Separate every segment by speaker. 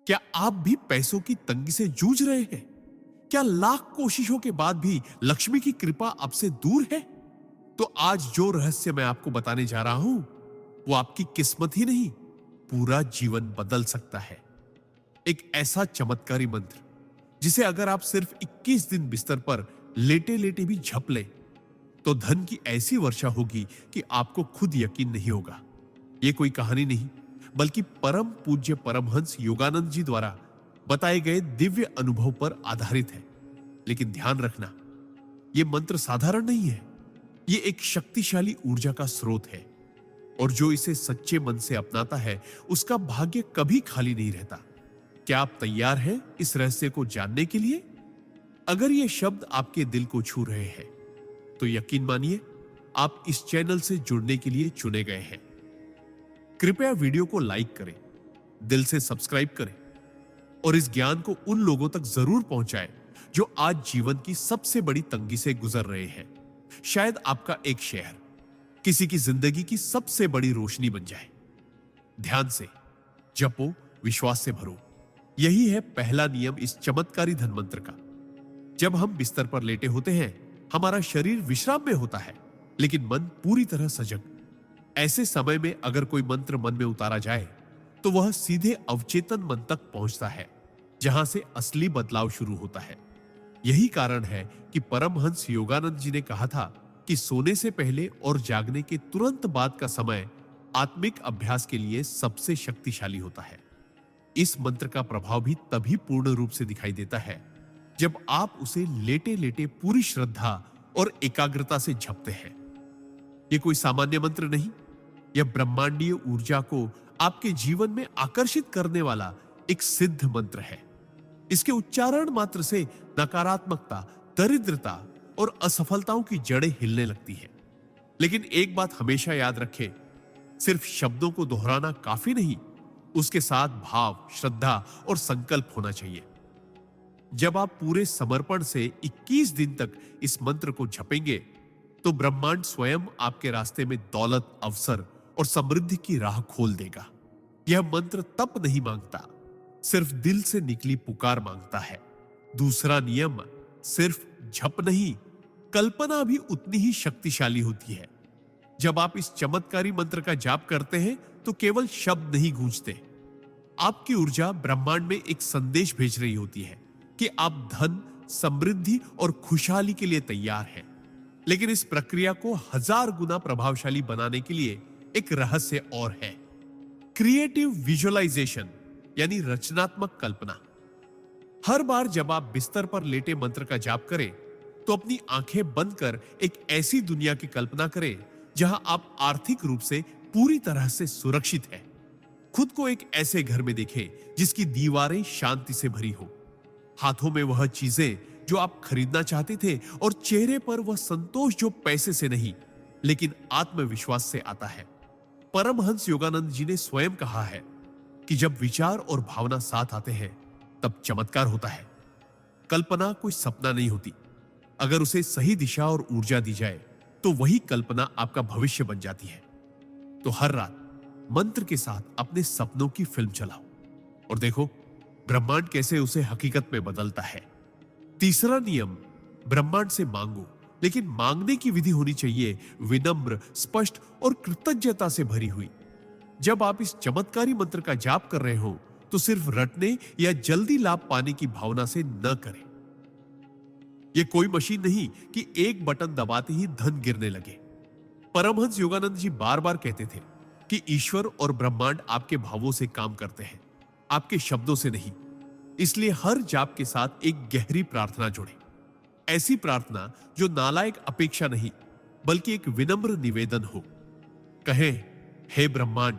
Speaker 1: क्या आप भी पैसों की तंगी से जूझ रहे हैं? क्या लाख कोशिशों के बाद भी लक्ष्मी की कृपा आपसे दूर है? तो आज जो रहस्य मैं आपको बताने जा रहा हूं, वो आपकी किस्मत ही नहीं, पूरा जीवन बदल सकता है। एक ऐसा चमत्कारी मंत्र जिसे अगर आप सिर्फ 21 दिन बिस्तर पर लेटे लेटे भी झप ले, तो धन की ऐसी वर्षा होगी कि आपको खुद यकीन नहीं होगा। यह कोई कहानी नहीं, बल्कि परम पूज्य परमहंस योगानंद जी द्वारा बताए गए दिव्य अनुभव पर आधारित है। लेकिन ध्यान रखना, यह मंत्र साधारण नहीं है। यह एक शक्तिशाली ऊर्जा का स्रोत है, और जो इसे सच्चे मन से अपनाता है, उसका भाग्य कभी खाली नहीं रहता। क्या आप तैयार हैं इस रहस्य को जानने के लिए? अगर ये शब्द आपके दिल को छू रहे हैं, तो यकीन मानिए, आप इस चैनल से जुड़ने के लिए चुने गए हैं। कृपया वीडियो को लाइक करें, दिल से सब्सक्राइब करें, और इस ज्ञान को उन लोगों तक जरूर पहुंचाएं जो आज जीवन की सबसे बड़ी तंगी से गुजर रहे हैं। शायद आपका एक शेयर किसी की जिंदगी की सबसे बड़ी रोशनी बन जाए। ध्यान से जपो, विश्वास से भरो। यही है पहला नियम इस चमत्कारी धन मंत्र का। जब हम बिस्तर पर लेटे होते हैं, हमारा शरीर विश्राम में होता है, लेकिन मन पूरी तरह सजग। ऐसे समय में अगर कोई मंत्र मन में उतारा जाए, तो वह सीधे अवचेतन मन तक पहुंचता है, जहां से असली बदलाव शुरू होता है। यही कारण है कि परमहंस योगानंद जी ने कहा था कि सोने से पहले और जागने के तुरंत बाद का समय आत्मिक अभ्यास के लिए सबसे शक्तिशाली होता है। इस मंत्र का प्रभाव भी तभी पूर्ण रूप से दिखाई देता है जब आप उसे लेटे लेटे पूरी श्रद्धा और एकाग्रता से जपते हैं। यह कोई सामान्य मंत्र नहीं, यह ब्रह्मांडीय ऊर्जा को आपके जीवन में आकर्षित करने वाला एक सिद्ध मंत्र है। इसके उच्चारण मात्र से नकारात्मकता, दरिद्रता और असफलताओं की जड़ें हिलने लगती है। लेकिन एक बात हमेशा याद रखें, सिर्फ शब्दों को दोहराना काफी नहीं, उसके साथ भाव, श्रद्धा और संकल्प होना चाहिए। जब आप पूरे समर्पण से 21 दिन तक इस मंत्र को जपेंगे, तो ब्रह्मांड स्वयं आपके रास्ते में दौलत, अवसर और समृद्धि की राह खोल देगा। यह मंत्र तप नहीं मांगता, सिर्फ दिल से निकली पुकार मांगता है। दूसरा नियम, सिर्फ जप नहीं, कल्पना भी उतनी ही शक्तिशाली होती है। जब आप इस चमत्कारी मंत्र का जाप करते हैं, तो केवल शब्द नहीं गूंजते, आपकी ऊर्जा ब्रह्मांड में एक संदेश भेज रही होती है कि आप धन, समृद्धि और खुशहाली के लिए तैयार हैं। लेकिन इस प्रक्रिया को 1000 गुना प्रभावशाली बनाने के लिए एक रहस्य और है। क्रिएटिव विजुअलाइजेशन, यानी रचनात्मक कल्पना। हर बार जब आप बिस्तर पर लेटे मंत्र का जाप करें, तो अपनी आंखें बंद कर एक ऐसी दुनिया की कल्पना करें जहां आप आर्थिक रूप से पूरी तरह से सुरक्षित हैं। खुद को एक ऐसे घर में देखें जिसकी दीवारें शांति से भरी हो, हाथों में वह चीजें जो आप खरीदना चाहते थे, और चेहरे पर वह संतोष जो पैसे से नहीं, लेकिन आत्मविश्वास से आता है। परमहंस योगानंद जी ने स्वयं कहा है कि जब विचार और भावना साथ आते हैं, तब चमत्कार होता है। कल्पना कोई सपना नहीं होती, अगर उसे सही दिशा और ऊर्जा दी जाए, तो वही कल्पना आपका भविष्य बन जाती है। तो हर रात मंत्र के साथ अपने सपनों की फिल्म चलाओ, और देखो ब्रह्मांड कैसे उसे हकीकत में बदलता है। तीसरा नियम, ब्रह्मांड से मांगो, लेकिन मांगने की विधि होनी चाहिए विनम्र, स्पष्ट और कृतज्ञता से भरी हुई। जब आप इस चमत्कारी मंत्र का जाप कर रहे हो, तो सिर्फ रटने या जल्दी लाभ पाने की भावना से न करें। यह कोई मशीन नहीं कि एक बटन दबाते ही धन गिरने लगे। परमहंस योगानंद जी बार बार कहते थे कि ईश्वर और ब्रह्मांड आपके भावों से काम करते हैं, आपके शब्दों से नहीं। इसलिए हर जाप के साथ एक गहरी प्रार्थना जोड़ें। ऐसी प्रार्थना जो नालायक अपेक्षा नहीं, बल्कि एक विनम्र निवेदन हो। कहें, हे ब्रह्मांड,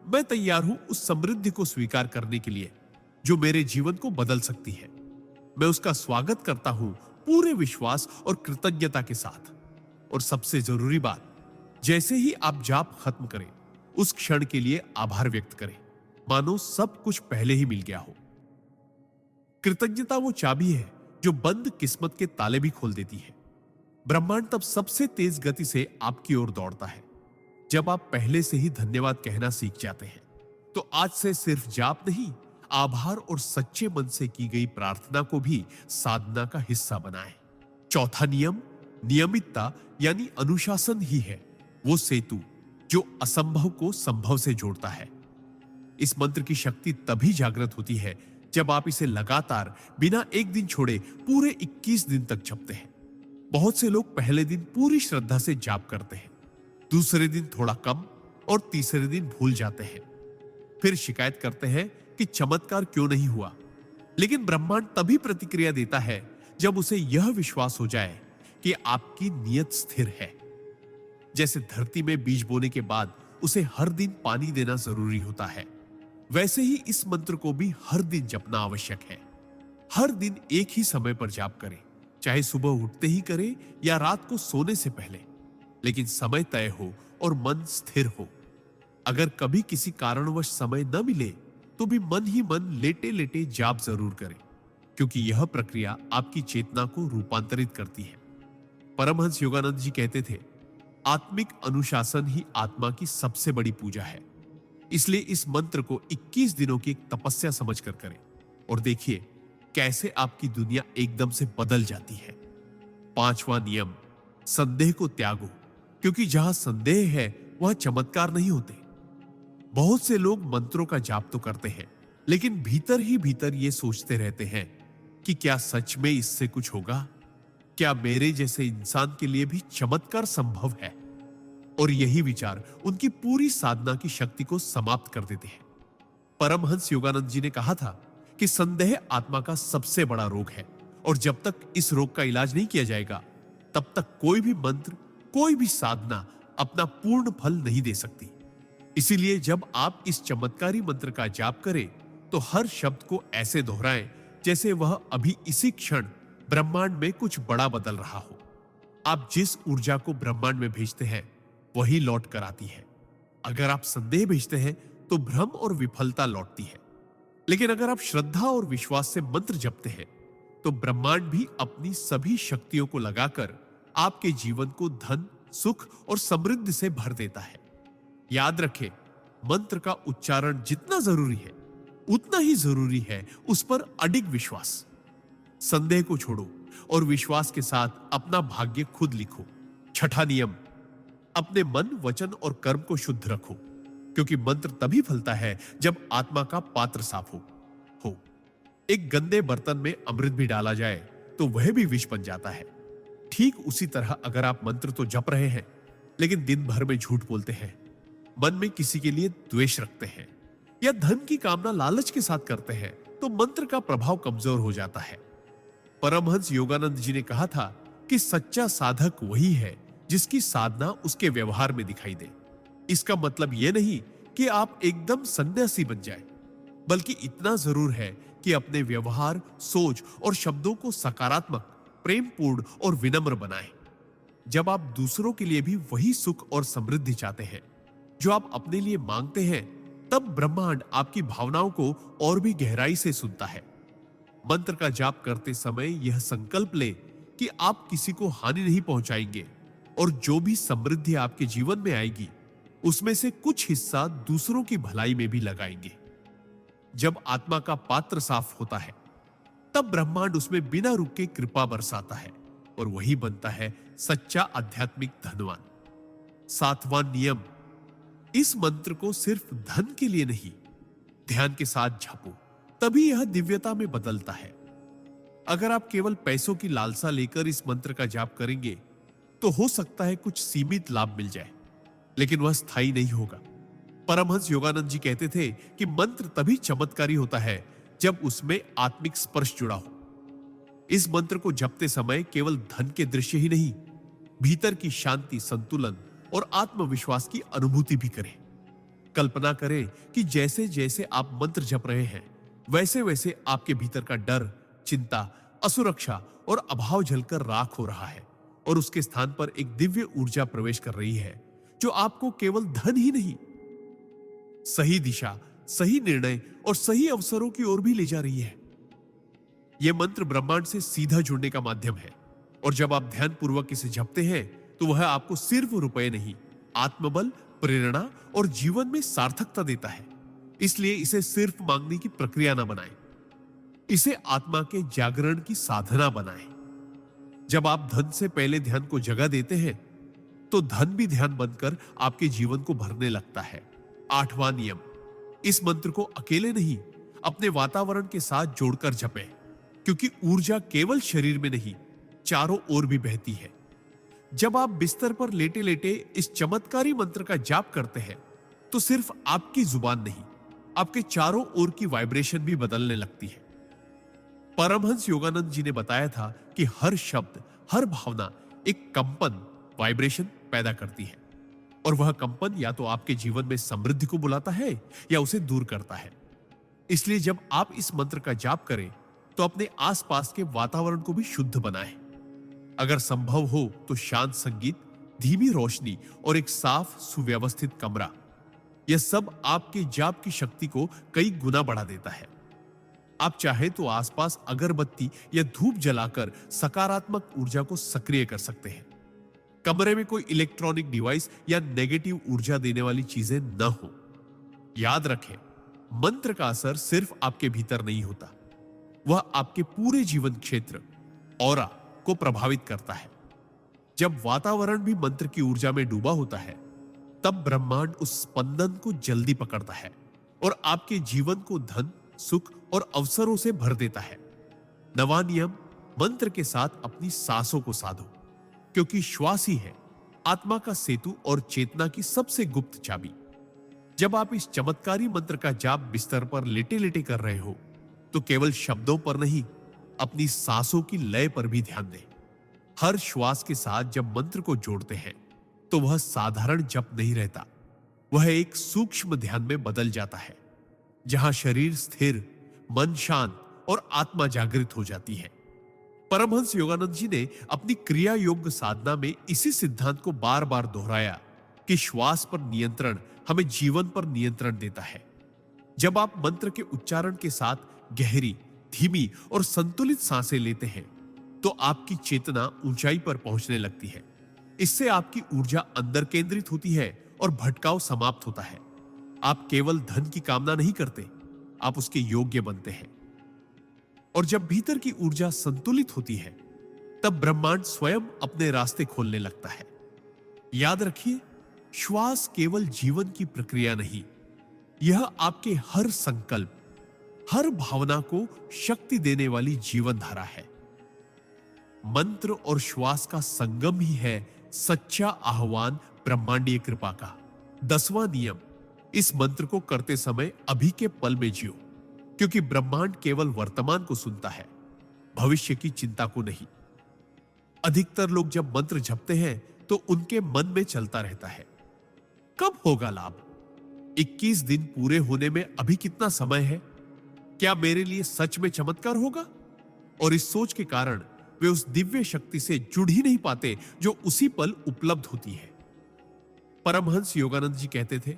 Speaker 1: मैं तैयार हूं उस समृद्धि को स्वीकार करने के लिए जो मेरे जीवन को बदल सकती है। मैं उसका स्वागत करता हूं पूरे विश्वास और कृतज्ञता के साथ। और सबसे जरूरी बात, जैसे ही आप जाप खत्म करें, उस क्षण के लिए आभार व्यक्त करें, मानो सब कुछ पहले ही मिल गया हो। कृतज्ञता वो चाबी है जो बंद किस्मत के ताले भी खोल देती है। ब्रह्मांड तब सबसे तेज गति से आपकी ओर दौड़ता है जब आप पहले से ही धन्यवाद कहना सीख जाते हैं। तो आज से सिर्फ जाप नहीं, आभार और सच्चे मन से की गई प्रार्थना को भी साधना का हिस्सा बनाएं। चौथा नियम नियमितता यानी अनुशासन ही है वो सेतु जो असंभव को संभव से जोड़ता है। इस मंत्र की शक्ति तभी जागृत होती है जब आप इसे लगातार बिना एक दिन छोड़े पूरे 21 दिन तक जपते हैं। बहुत से लोग पहले दिन पूरी श्रद्धा से जाप करते हैं, दूसरे दिन थोड़ा कम और तीसरे दिन भूल जाते हैं। फिर शिकायत करते हैं कि चमत्कार क्यों नहीं हुआ। लेकिन ब्रह्मांड तभी प्रतिक्रिया देता है जब उसे यह विश्वास हो जाए कि आपकी नियत स्थिर है। जैसे धरती में बीज बोने के बाद उसे हर दिन पानी देना जरूरी होता है, वैसे ही इस मंत्र को भी हर दिन जपना आवश्यक है। हर दिन एक ही समय पर जाप करें, चाहे सुबह उठते ही करें या रात को सोने से पहले, लेकिन समय तय हो और मन स्थिर हो। अगर कभी किसी कारणवश समय न मिले तो भी मन ही मन लेटे लेटे जाप जरूर करें, क्योंकि यह प्रक्रिया आपकी चेतना को रूपांतरित करती है। परमहंस योगानंद जी कहते थे, आत्मिक अनुशासन ही आत्मा की सबसे बड़ी पूजा है। इसलिए इस मंत्र को 21 दिनों की एक तपस्या समझकर करें और देखिए कैसे आपकी दुनिया एकदम से बदल जाती है। पांचवा नियम संदेह को त्यागो, क्योंकि जहां संदेह है वहां चमत्कार नहीं होते। बहुत से लोग मंत्रों का जाप तो करते हैं, लेकिन भीतर ही भीतर ये सोचते रहते हैं कि क्या सच में इससे कुछ होगा, क्या मेरे जैसे इंसान के लिए भी चमत्कार संभव है। और यही विचार उनकी पूरी साधना की शक्ति को समाप्त कर देते हैं। परमहंस योगानंद जी ने कहा था कि संदेह आत्मा का सबसे बड़ा रोग है, और जब तक इस रोग का इलाज नहीं किया जाएगा तब तक कोई भी मंत्र, कोई भी साधना अपना पूर्ण फल नहीं दे सकती। इसीलिए जब आप इस चमत्कारी मंत्र का जाप करें तो हर शब्द को ऐसे दोहराएं जैसे वह अभी इसी क्षण ब्रह्मांड में कुछ बड़ा बदल रहा हो। आप जिस ऊर्जा को ब्रह्मांड में भेजते हैं वही लौट कर आती है। अगर आप संदेह भेजते हैं तो भ्रम और विफलता लौटती है, लेकिन अगर आप श्रद्धा और विश्वास से मंत्र जपते हैं तो ब्रह्मांड भी अपनी सभी शक्तियों को लगाकर आपके जीवन को धन, सुख और समृद्धि से भर देता है। याद रखें, मंत्र का उच्चारण जितना जरूरी है उतना ही जरूरी है उस पर अडिग विश्वास। संदेह को छोड़ो और विश्वास के साथ अपना भाग्य खुद लिखो। छठा नियम अपने मन, वचन और कर्म को शुद्ध रखो, क्योंकि मंत्र तभी फलता है जब आत्मा का पात्र साफ हो। एक गंदे बर्तन में अमृत भी डाला जाए तो वह भी विष बन जाता है। ठीक उसी तरह अगर आप मंत्र तो जप रहे हैं लेकिन दिन भर में झूठ बोलते हैं, मन में किसी के लिए द्वेष रखते हैं या धन की कामना लालच के साथ करते हैं, तो मंत्र का प्रभाव कमजोर हो जाता है। परमहंस योगानंद जी ने कहा था कि सच्चा साधक वही है जिसकी साधना उसके व्यवहार में दिखाई दे। इसका मतलब यह नहीं कि आप एकदम सन्यासी बन जाएं, बल्कि इतना जरूर है कि अपने व्यवहार, सोच और शब्दों को सकारात्मक, प्रेमपूर्ण और विनम्र बनाएं। जब आप दूसरों के लिए भी वही सुख और समृद्धि चाहते हैं जो आप अपने लिए मांगते हैं, तब ब्रह्मांड आपकी भावनाओं को और भी गहराई से सुनता है। मंत्र का जाप करते समय यह संकल्प ले कि आप किसी को हानि नहीं पहुंचाएंगे और जो भी समृद्धि आपके जीवन में आएगी उसमें से कुछ हिस्सा दूसरों की भलाई में भी लगाएंगे। जब आत्मा का पात्र साफ होता है तब ब्रह्मांड उसमें बिना रुके कृपा बरसाता है और वही बनता है सच्चा आध्यात्मिक धनवान। सातवां नियम, इस मंत्र को सिर्फ धन के लिए नहीं, ध्यान के साथ जपो, तभी यह दिव्यता में बदलता है। अगर आप केवल पैसों की लालसा लेकर इस मंत्र का जाप करेंगे तो हो सकता है कुछ सीमित लाभ मिल जाए, लेकिन वह स्थायी नहीं होगा। परमहंस योगानंद जी कहते थे कि मंत्र तभी चमत्कारी होता है जब उसमें आत्मिक स्पर्श जुड़ा हो। इस मंत्र को जपते समय केवल धन के दृश्य ही नहीं, भीतर की शांति, संतुलन और आत्मविश्वास की अनुभूति भी करें। कल्पना करें कि जैसे जैसे आप मंत्र जप रहे हैं वैसे वैसे आपके भीतर का डर, चिंता, असुरक्षा और अभाव जलकर राख हो रहा है और उसके स्थान पर एक दिव्य ऊर्जा प्रवेश कर रही है जो आपको केवल धन ही नहीं, सही दिशा, सही निर्णय और सही अवसरों की ओर भी ले जा रही है। यह मंत्र ब्रह्मांड से सीधा जुड़ने का माध्यम है और जब आप ध्यान पूर्वक इसे जपते हैं तो वह आपको सिर्फ रुपए नहीं, आत्मबल, प्रेरणा और जीवन में सार्थकता देता है। इसलिए इसे सिर्फ मांगने की प्रक्रिया ना बनाएं, इसे आत्मा के जागरण की साधना बनाएं। जब आप धन से पहले ध्यान को जगह देते हैं तो धन भी ध्यान बनकर आपके जीवन को भरने लगता है। 8वां नियम, इस मंत्र को अकेले नहीं अपने वातावरण के साथ जोड़कर जपें, क्योंकि ऊर्जा केवल शरीर में नहीं चारों ओर भी बहती है। जब आप बिस्तर पर लेटे लेटे इस चमत्कारी मंत्र का जाप करते हैं तो सिर्फ आपकी जुबान नहीं, आपके चारों ओर की वाइब्रेशन भी बदलने लगती है। परमहंस योगानंद जी ने बताया था कि हर शब्द, हर भावना एक कंपन, वाइब्रेशन पैदा करती है, और वह कंपन या तो आपके जीवन में समृद्धि को बुलाता है या उसे दूर करता है। इसलिए जब आप इस मंत्र का जाप करें तो अपने आसपास के वातावरण को भी शुद्ध बनाएं। अगर संभव हो तो शांत संगीत, धीमी रोशनी और एक साफ सुव्यवस्थित कमरा, यह सब आपके जाप की शक्ति को कई गुना बढ़ा देता है। आप चाहे तो आसपास अगरबत्ती या धूप जलाकर सकारात्मक ऊर्जा को सक्रिय कर सकते हैं। कमरे में कोई इलेक्ट्रॉनिक डिवाइस या नेगेटिव ऊर्जा देने वाली चीजें न हो। याद रखें, मंत्र का असर सिर्फ आपके भीतर नहीं होता, वह आपके पूरे जीवन क्षेत्र, ऑरा को प्रभावित करता है। जब वातावरण भी मंत्र की ऊर्जा में डूबा होता है, तब ब्रह्मांड उस स्पंदन को जल्दी पकड़ता है और आपके जीवन को धन, सुख और अवसरों से भर देता है। 9वां नियम, मंत्र के साथ अपनी सांसों को साधो, क्योंकि श्वास ही है आत्मा का सेतु और चेतना की सबसे गुप्त चाबी। जब आप इस चमत्कारी मंत्र का जाप बिस्तर पर लेटे लेटे कर रहे हो तो केवल शब्दों पर नहीं, अपनी सांसों की लय पर भी ध्यान दें। हर श्वास के साथ जब मंत्र को जोड़ते हैं तो वह साधारण जप नहीं रहता, वह एक सूक्ष्म ध्यान में बदल जाता है, जहां शरीर स्थिर, मन शांत और आत्मा जागृत हो जाती है। परमहंस योगानंद जी ने अपनी क्रिया योग साधना में इसी सिद्धांत को बार बार दोहराया कि श्वास पर नियंत्रण हमें जीवन पर नियंत्रण देता है। जब आप मंत्र के उच्चारण के साथ गहरी, धीमी और संतुलित सांसें लेते हैं तो आपकी चेतना ऊंचाई पर पहुंचने लगती है। इससे आपकी ऊर्जा अंदर केंद्रित होती है और भटकाव समाप्त होता है। आप केवल धन की कामना नहीं करते, आप उसके योग्य बनते हैं। और जब भीतर की ऊर्जा संतुलित होती है तब ब्रह्मांड स्वयं अपने रास्ते खोलने लगता है। याद रखिए, श्वास केवल जीवन की प्रक्रिया नहीं, यह आपके हर संकल्प, हर भावना को शक्ति देने वाली जीवन धारा है। मंत्र और श्वास का संगम ही है सच्चा आह्वान ब्रह्मांडीय कृपा का। 10वां नियम, इस मंत्र को करते समय अभी के पल में जियो, क्योंकि ब्रह्मांड केवल वर्तमान को सुनता है, भविष्य की चिंता को नहीं। अधिकतर लोग जब मंत्र जपते हैं तो उनके मन में चलता रहता है, कब होगा लाभ, 21 दिन पूरे होने में अभी कितना समय है, क्या मेरे लिए सच में चमत्कार होगा। और इस सोच के कारण वे उस दिव्य शक्ति से जुड़ ही नहीं पाते जो उसी पल उपलब्ध होती है। परमहंस योगानंद जी कहते थे,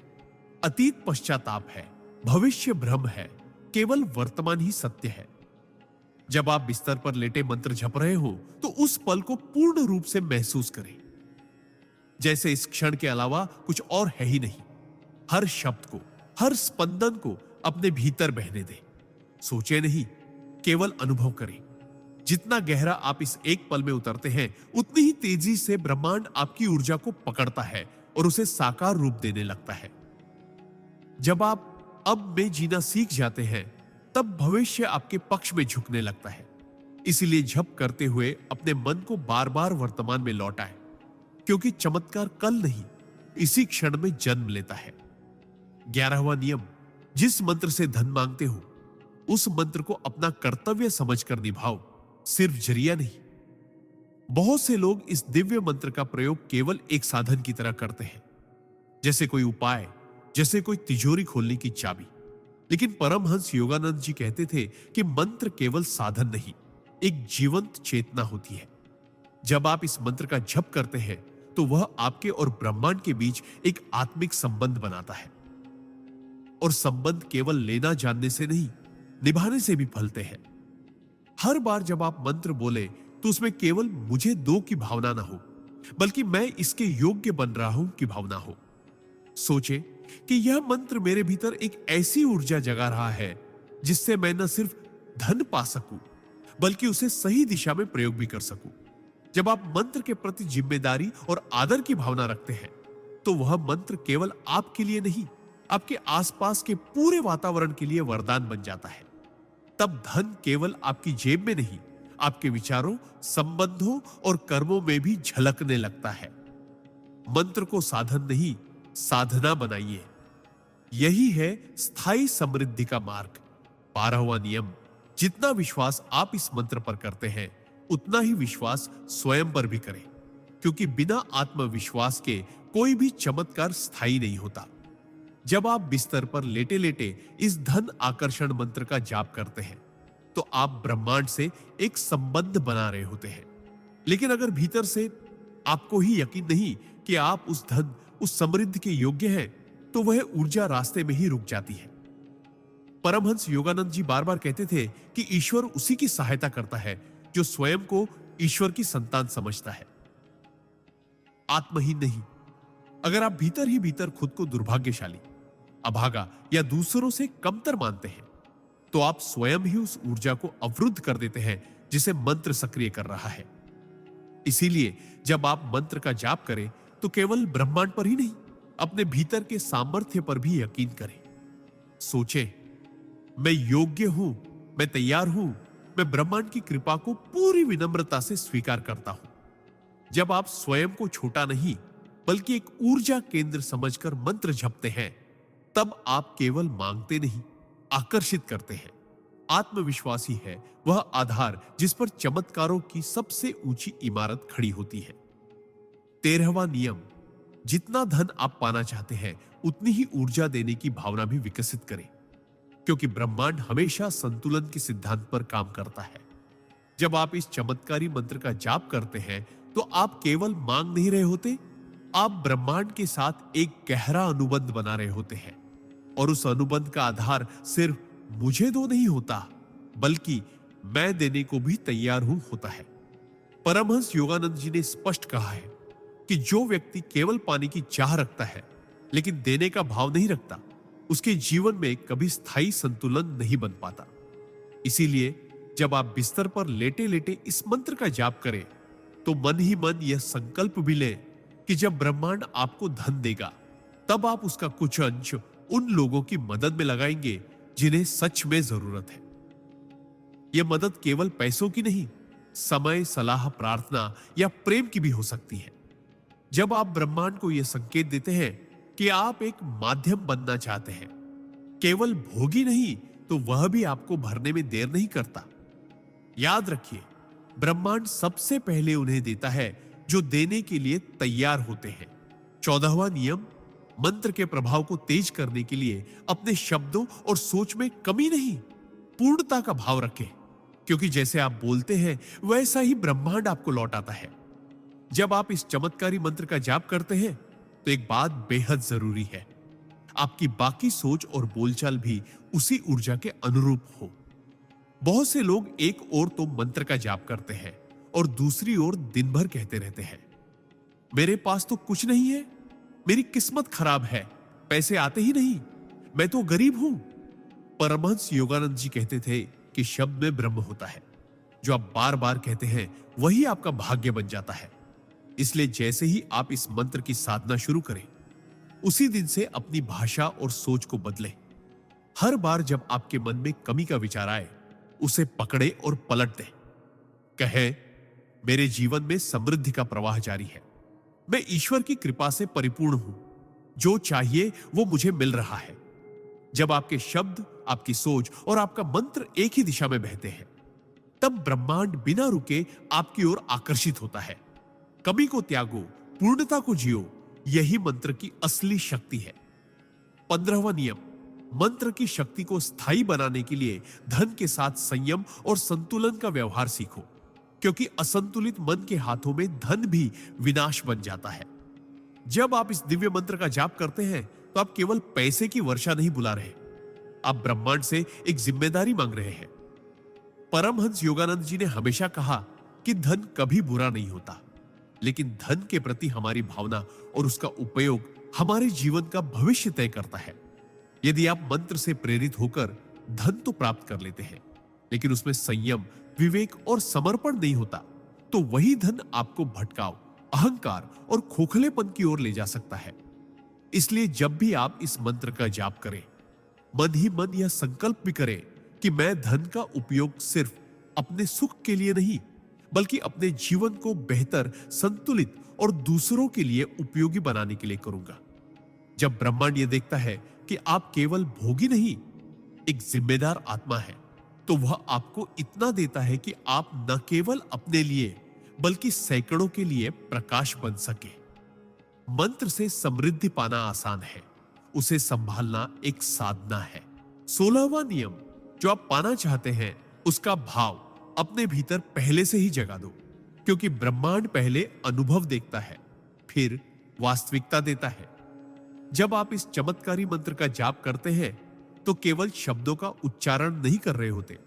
Speaker 1: अतीत पश्चाताप है, भविष्य भ्रम है, केवल वर्तमान ही सत्य है। जब आप बिस्तर पर लेटे मंत्र जप रहे हो तो उस पल को पूर्ण रूप से महसूस करें, जैसे इस क्षण के अलावा कुछ और है ही नहीं। हर शब्द को, हर स्पंदन को अपने भीतर बहने दें। सोचे नहीं, केवल अनुभव करें। जितना गहरा आप इस एक पल में उतरते हैं, उतनी ही तेजी से ब्रह्मांड आपकी ऊर्जा को पकड़ता है और उसे साकार रूप देने लगता है। जब आप अब में जीना सीख जाते हैं, तब भविष्य आपके पक्ष में झुकने लगता है। इसीलिए जप करते हुए अपने मन को बार बार वर्तमान में लौटाएं, क्योंकि चमत्कार कल नहीं, इसी क्षण में जन्म लेता है। 11वां नियम, जिस मंत्र से धन मांगते हो उस मंत्र को अपना कर्तव्य समझकर निभाओ, सिर्फ जरिया नहीं। बहुत से लोग इस दिव्य मंत्र का प्रयोग केवल एक साधन की तरह करते हैं, जैसे कोई उपाय, जैसे कोई तिजोरी खोलने की चाबी। लेकिन परमहंस योगानंद जी कहते थे कि मंत्र केवल साधन नहीं, एक जीवंत चेतना होती है। जब आप इस मंत्र का जप करते हैं तो वह आपके और ब्रह्मांड के बीच एक आत्मिक संबंध बनाता है। और संबंध केवल लेना जानने से नहीं, निभाने से भी फलते हैं। हर बार जब आप मंत्र बोले तो उसमें केवल मुझे दो की भावना ना हो, बल्कि मैं इसके योग्य बन रहा हूं की भावना हो। सोचे कि यह मंत्र मेरे भीतर एक ऐसी ऊर्जा जगा रहा है जिससे मैं न सिर्फ धन पा सकूं, बल्कि उसे सही दिशा में प्रयोग भी कर सकूं। जब आप मंत्र के प्रति जिम्मेदारी और आदर की भावना रखते हैं, तो वह मंत्र केवल आपके लिए नहीं, आपके आसपास के पूरे वातावरण के लिए वरदान बन जाता है। तब धन केवल आपकी जेब में नहीं, आपके विचारों, संबंधों और कर्मों में भी झलकने लगता है। मंत्र को साधन नहीं, साधना बनाइए। यही है स्थायी समृद्धि का मार्ग। 12वां नियम, जितना विश्वास आप इस मंत्र पर करते हैं, उतना ही विश्वास स्वयं पर भी करें, क्योंकि बिना आत्मविश्वास के कोई भी चमत्कार स्थायी नहीं होता। जब आप बिस्तर पर लेटे लेटे इस धन आकर्षण मंत्र का जाप करते हैं, तो आप ब्रह्मांड से एक संबंध बना रहे होते हैं। लेकिन अगर भीतर से आपको ही यकीन नहीं कि आप उस धन, उस समृद्धि के योग्य हैं, तो वह ऊर्जा रास्ते में ही रुक जाती है। परमहंस योगानंद जी बार बार कहते थे कि ईश्वर उसी की सहायता करता है जो स्वयं को ईश्वर की संतान समझता है, आत्महीन नहीं। अगर आप भीतर ही भीतर खुद को दुर्भाग्यशाली, अभागा या दूसरों से कमतर मानते हैं, तो आप स्वयं ही उस ऊर्जा को अवरुद्ध कर देते हैं जिसे मंत्र सक्रिय कर रहा है। इसीलिए जब आप मंत्र का जाप करें, तो केवल ब्रह्मांड पर ही नहीं, अपने भीतर के सामर्थ्य पर भी यकीन करें। सोचें, मैं योग्य हूं, मैं तैयार हूं, मैं ब्रह्मांड की कृपा को पूरी विनम्रता से स्वीकार करता हूं। जब आप स्वयं को छोटा नहीं, बल्कि एक ऊर्जा केंद्र समझकर मंत्र जपते हैं, तब आप केवल मांगते नहीं, आकर्षित करते हैं। आत्मविश्वास ही है वह आधार जिस पर चमत्कारों की सबसे ऊंची इमारत खड़ी होती है। 13वां नियम, जितना धन आप पाना चाहते हैं, उतनी ही ऊर्जा देने की भावना भी विकसित करें, क्योंकि ब्रह्मांड हमेशा संतुलन के सिद्धांत पर काम करता है। जब आप इस चमत्कारी मंत्र का जाप करते हैं, तो आप केवल मांग नहीं रहे होते, आप ब्रह्मांड के साथ एक गहरा अनुबंध बना रहे होते हैं। और उस अनुबंध का आधार सिर्फ मुझे दो नहीं होता, बल्कि मैं देने को भी तैयार हूं होता है। परमहंस योगानंद जी ने स्पष्ट कहा है कि जो व्यक्ति केवल पाने की चाह रखता है, लेकिन देने का भाव नहीं रखता, उसके जीवन में कभी स्थायी संतुलन नहीं बन पाता। इसीलिए जब आप बिस्तर पर लेटे लेटे इस मंत्र का जाप करें, तो मन ही मन यह संकल्प भी लें कि जब ब्रह्मांड आपको धन देगा, तब आप उसका कुछ अंश उन लोगों की मदद में लगाएंगे जिन्हें सच में जरूरत है। यह मदद केवल पैसों की नहीं, समय, सलाह, प्रार्थना या प्रेम की भी हो सकती है। जब आप ब्रह्मांड को यह संकेत देते हैं कि आप एक माध्यम बनना चाहते हैं, केवल भोगी नहीं, तो वह भी आपको भरने में देर नहीं करता। याद रखिए, ब्रह्मांड सबसे पहले उन्हें देता है जो देने के लिए तैयार होते हैं। 14वां नियम, मंत्र के प्रभाव को तेज करने के लिए अपने शब्दों और सोच में कमी नहीं, पूर्णता का भाव रखें, क्योंकि जैसे आप बोलते हैं, वैसा ही ब्रह्मांड आपको लौटाता है। जब आप इस चमत्कारी मंत्र का जाप करते हैं, तो एक बात बेहद जरूरी है, आपकी बाकी सोच और बोलचाल भी उसी ऊर्जा के अनुरूप हो। बहुत से लोग एक ओर तो मंत्र का जाप करते हैं और दूसरी ओर दिन भर कहते रहते हैं, मेरे पास तो कुछ नहीं है, मेरी किस्मत खराब है, पैसे आते ही नहीं, मैं तो गरीब हूं। परमहंस योगानंद जी कहते थे कि शब्द में ब्रह्म होता है, जो आप बार बार कहते हैं वही आपका भाग्य बन जाता है। इसलिए जैसे ही आप इस मंत्र की साधना शुरू करें, उसी दिन से अपनी भाषा और सोच को बदलें। हर बार जब आपके मन में कमी का विचार आए, उसे पकड़े और पलट दें। कहें, मेरे जीवन में समृद्धि का प्रवाह जारी है, मैं ईश्वर की कृपा से परिपूर्ण हूं, जो चाहिए वो मुझे मिल रहा है। जब आपके शब्द, आपकी सोच और आपका मंत्र एक ही दिशा में बहते हैं, तब ब्रह्मांड बिना रुके आपकी ओर आकर्षित होता है। कमी को त्यागो, पूर्णता को जियो, यही मंत्र की असली शक्ति है। 15वां नियम, मंत्र की शक्ति को स्थायी बनाने के लिए धन के साथ संयम और संतुलन का व्यवहार सीखो, क्योंकि असंतुलित मन के हाथों में धन भी विनाश बन जाता है। जब आप इस दिव्य मंत्र का जाप करते हैं, तो आप केवल पैसे की वर्षा नहीं बुला रहे, आप ब्रह्मांड से एक जिम्मेदारी मांग रहे हैं। परमहंस योगानंद जी ने हमेशा कहा कि धन कभी बुरा नहीं होता, लेकिन धन के प्रति हमारी भावना और उसका उपयोग हमारे जीवन का भविष्य तय करता है। यदि आप मंत्र से प्रेरित होकर धन तो प्राप्त कर लेते हैं, लेकिन उसमें संयम, विवेक और समर्पण नहीं होता, तो वही धन आपको भटकाव, अहंकार और खोखलेपन की ओर ले जा सकता है। इसलिए जब भी आप इस मंत्र का जाप करें, मन ही मन यह संकल्प भी करें कि मैं धन का उपयोग सिर्फ अपने सुख के लिए नहीं, बल्कि अपने जीवन को बेहतर, संतुलित और दूसरों के लिए उपयोगी बनाने के लिए करूंगा। जब ब्रह्मांड यह देखता है कि आप केवल भोगी नहीं, एक जिम्मेदार आत्मा है, तो वह आपको इतना देता है कि आप न केवल अपने लिए बल्कि सैकड़ों के लिए प्रकाश बन सके। मंत्र से समृद्धि पाना आसान है, उसे संभालना एक साधना है। 16वां नियम जो आप पाना चाहते हैं, उसका भाव अपने भीतर पहले से ही जगा दो, क्योंकि ब्रह्मांड पहले अनुभव देखता है, फिर वास्तविकता देता है। जब आप इस चमत्कारी मंत्र का जाप करते हैं, तो केवल शब्दों का उच्चारण नहीं कर रहे होते,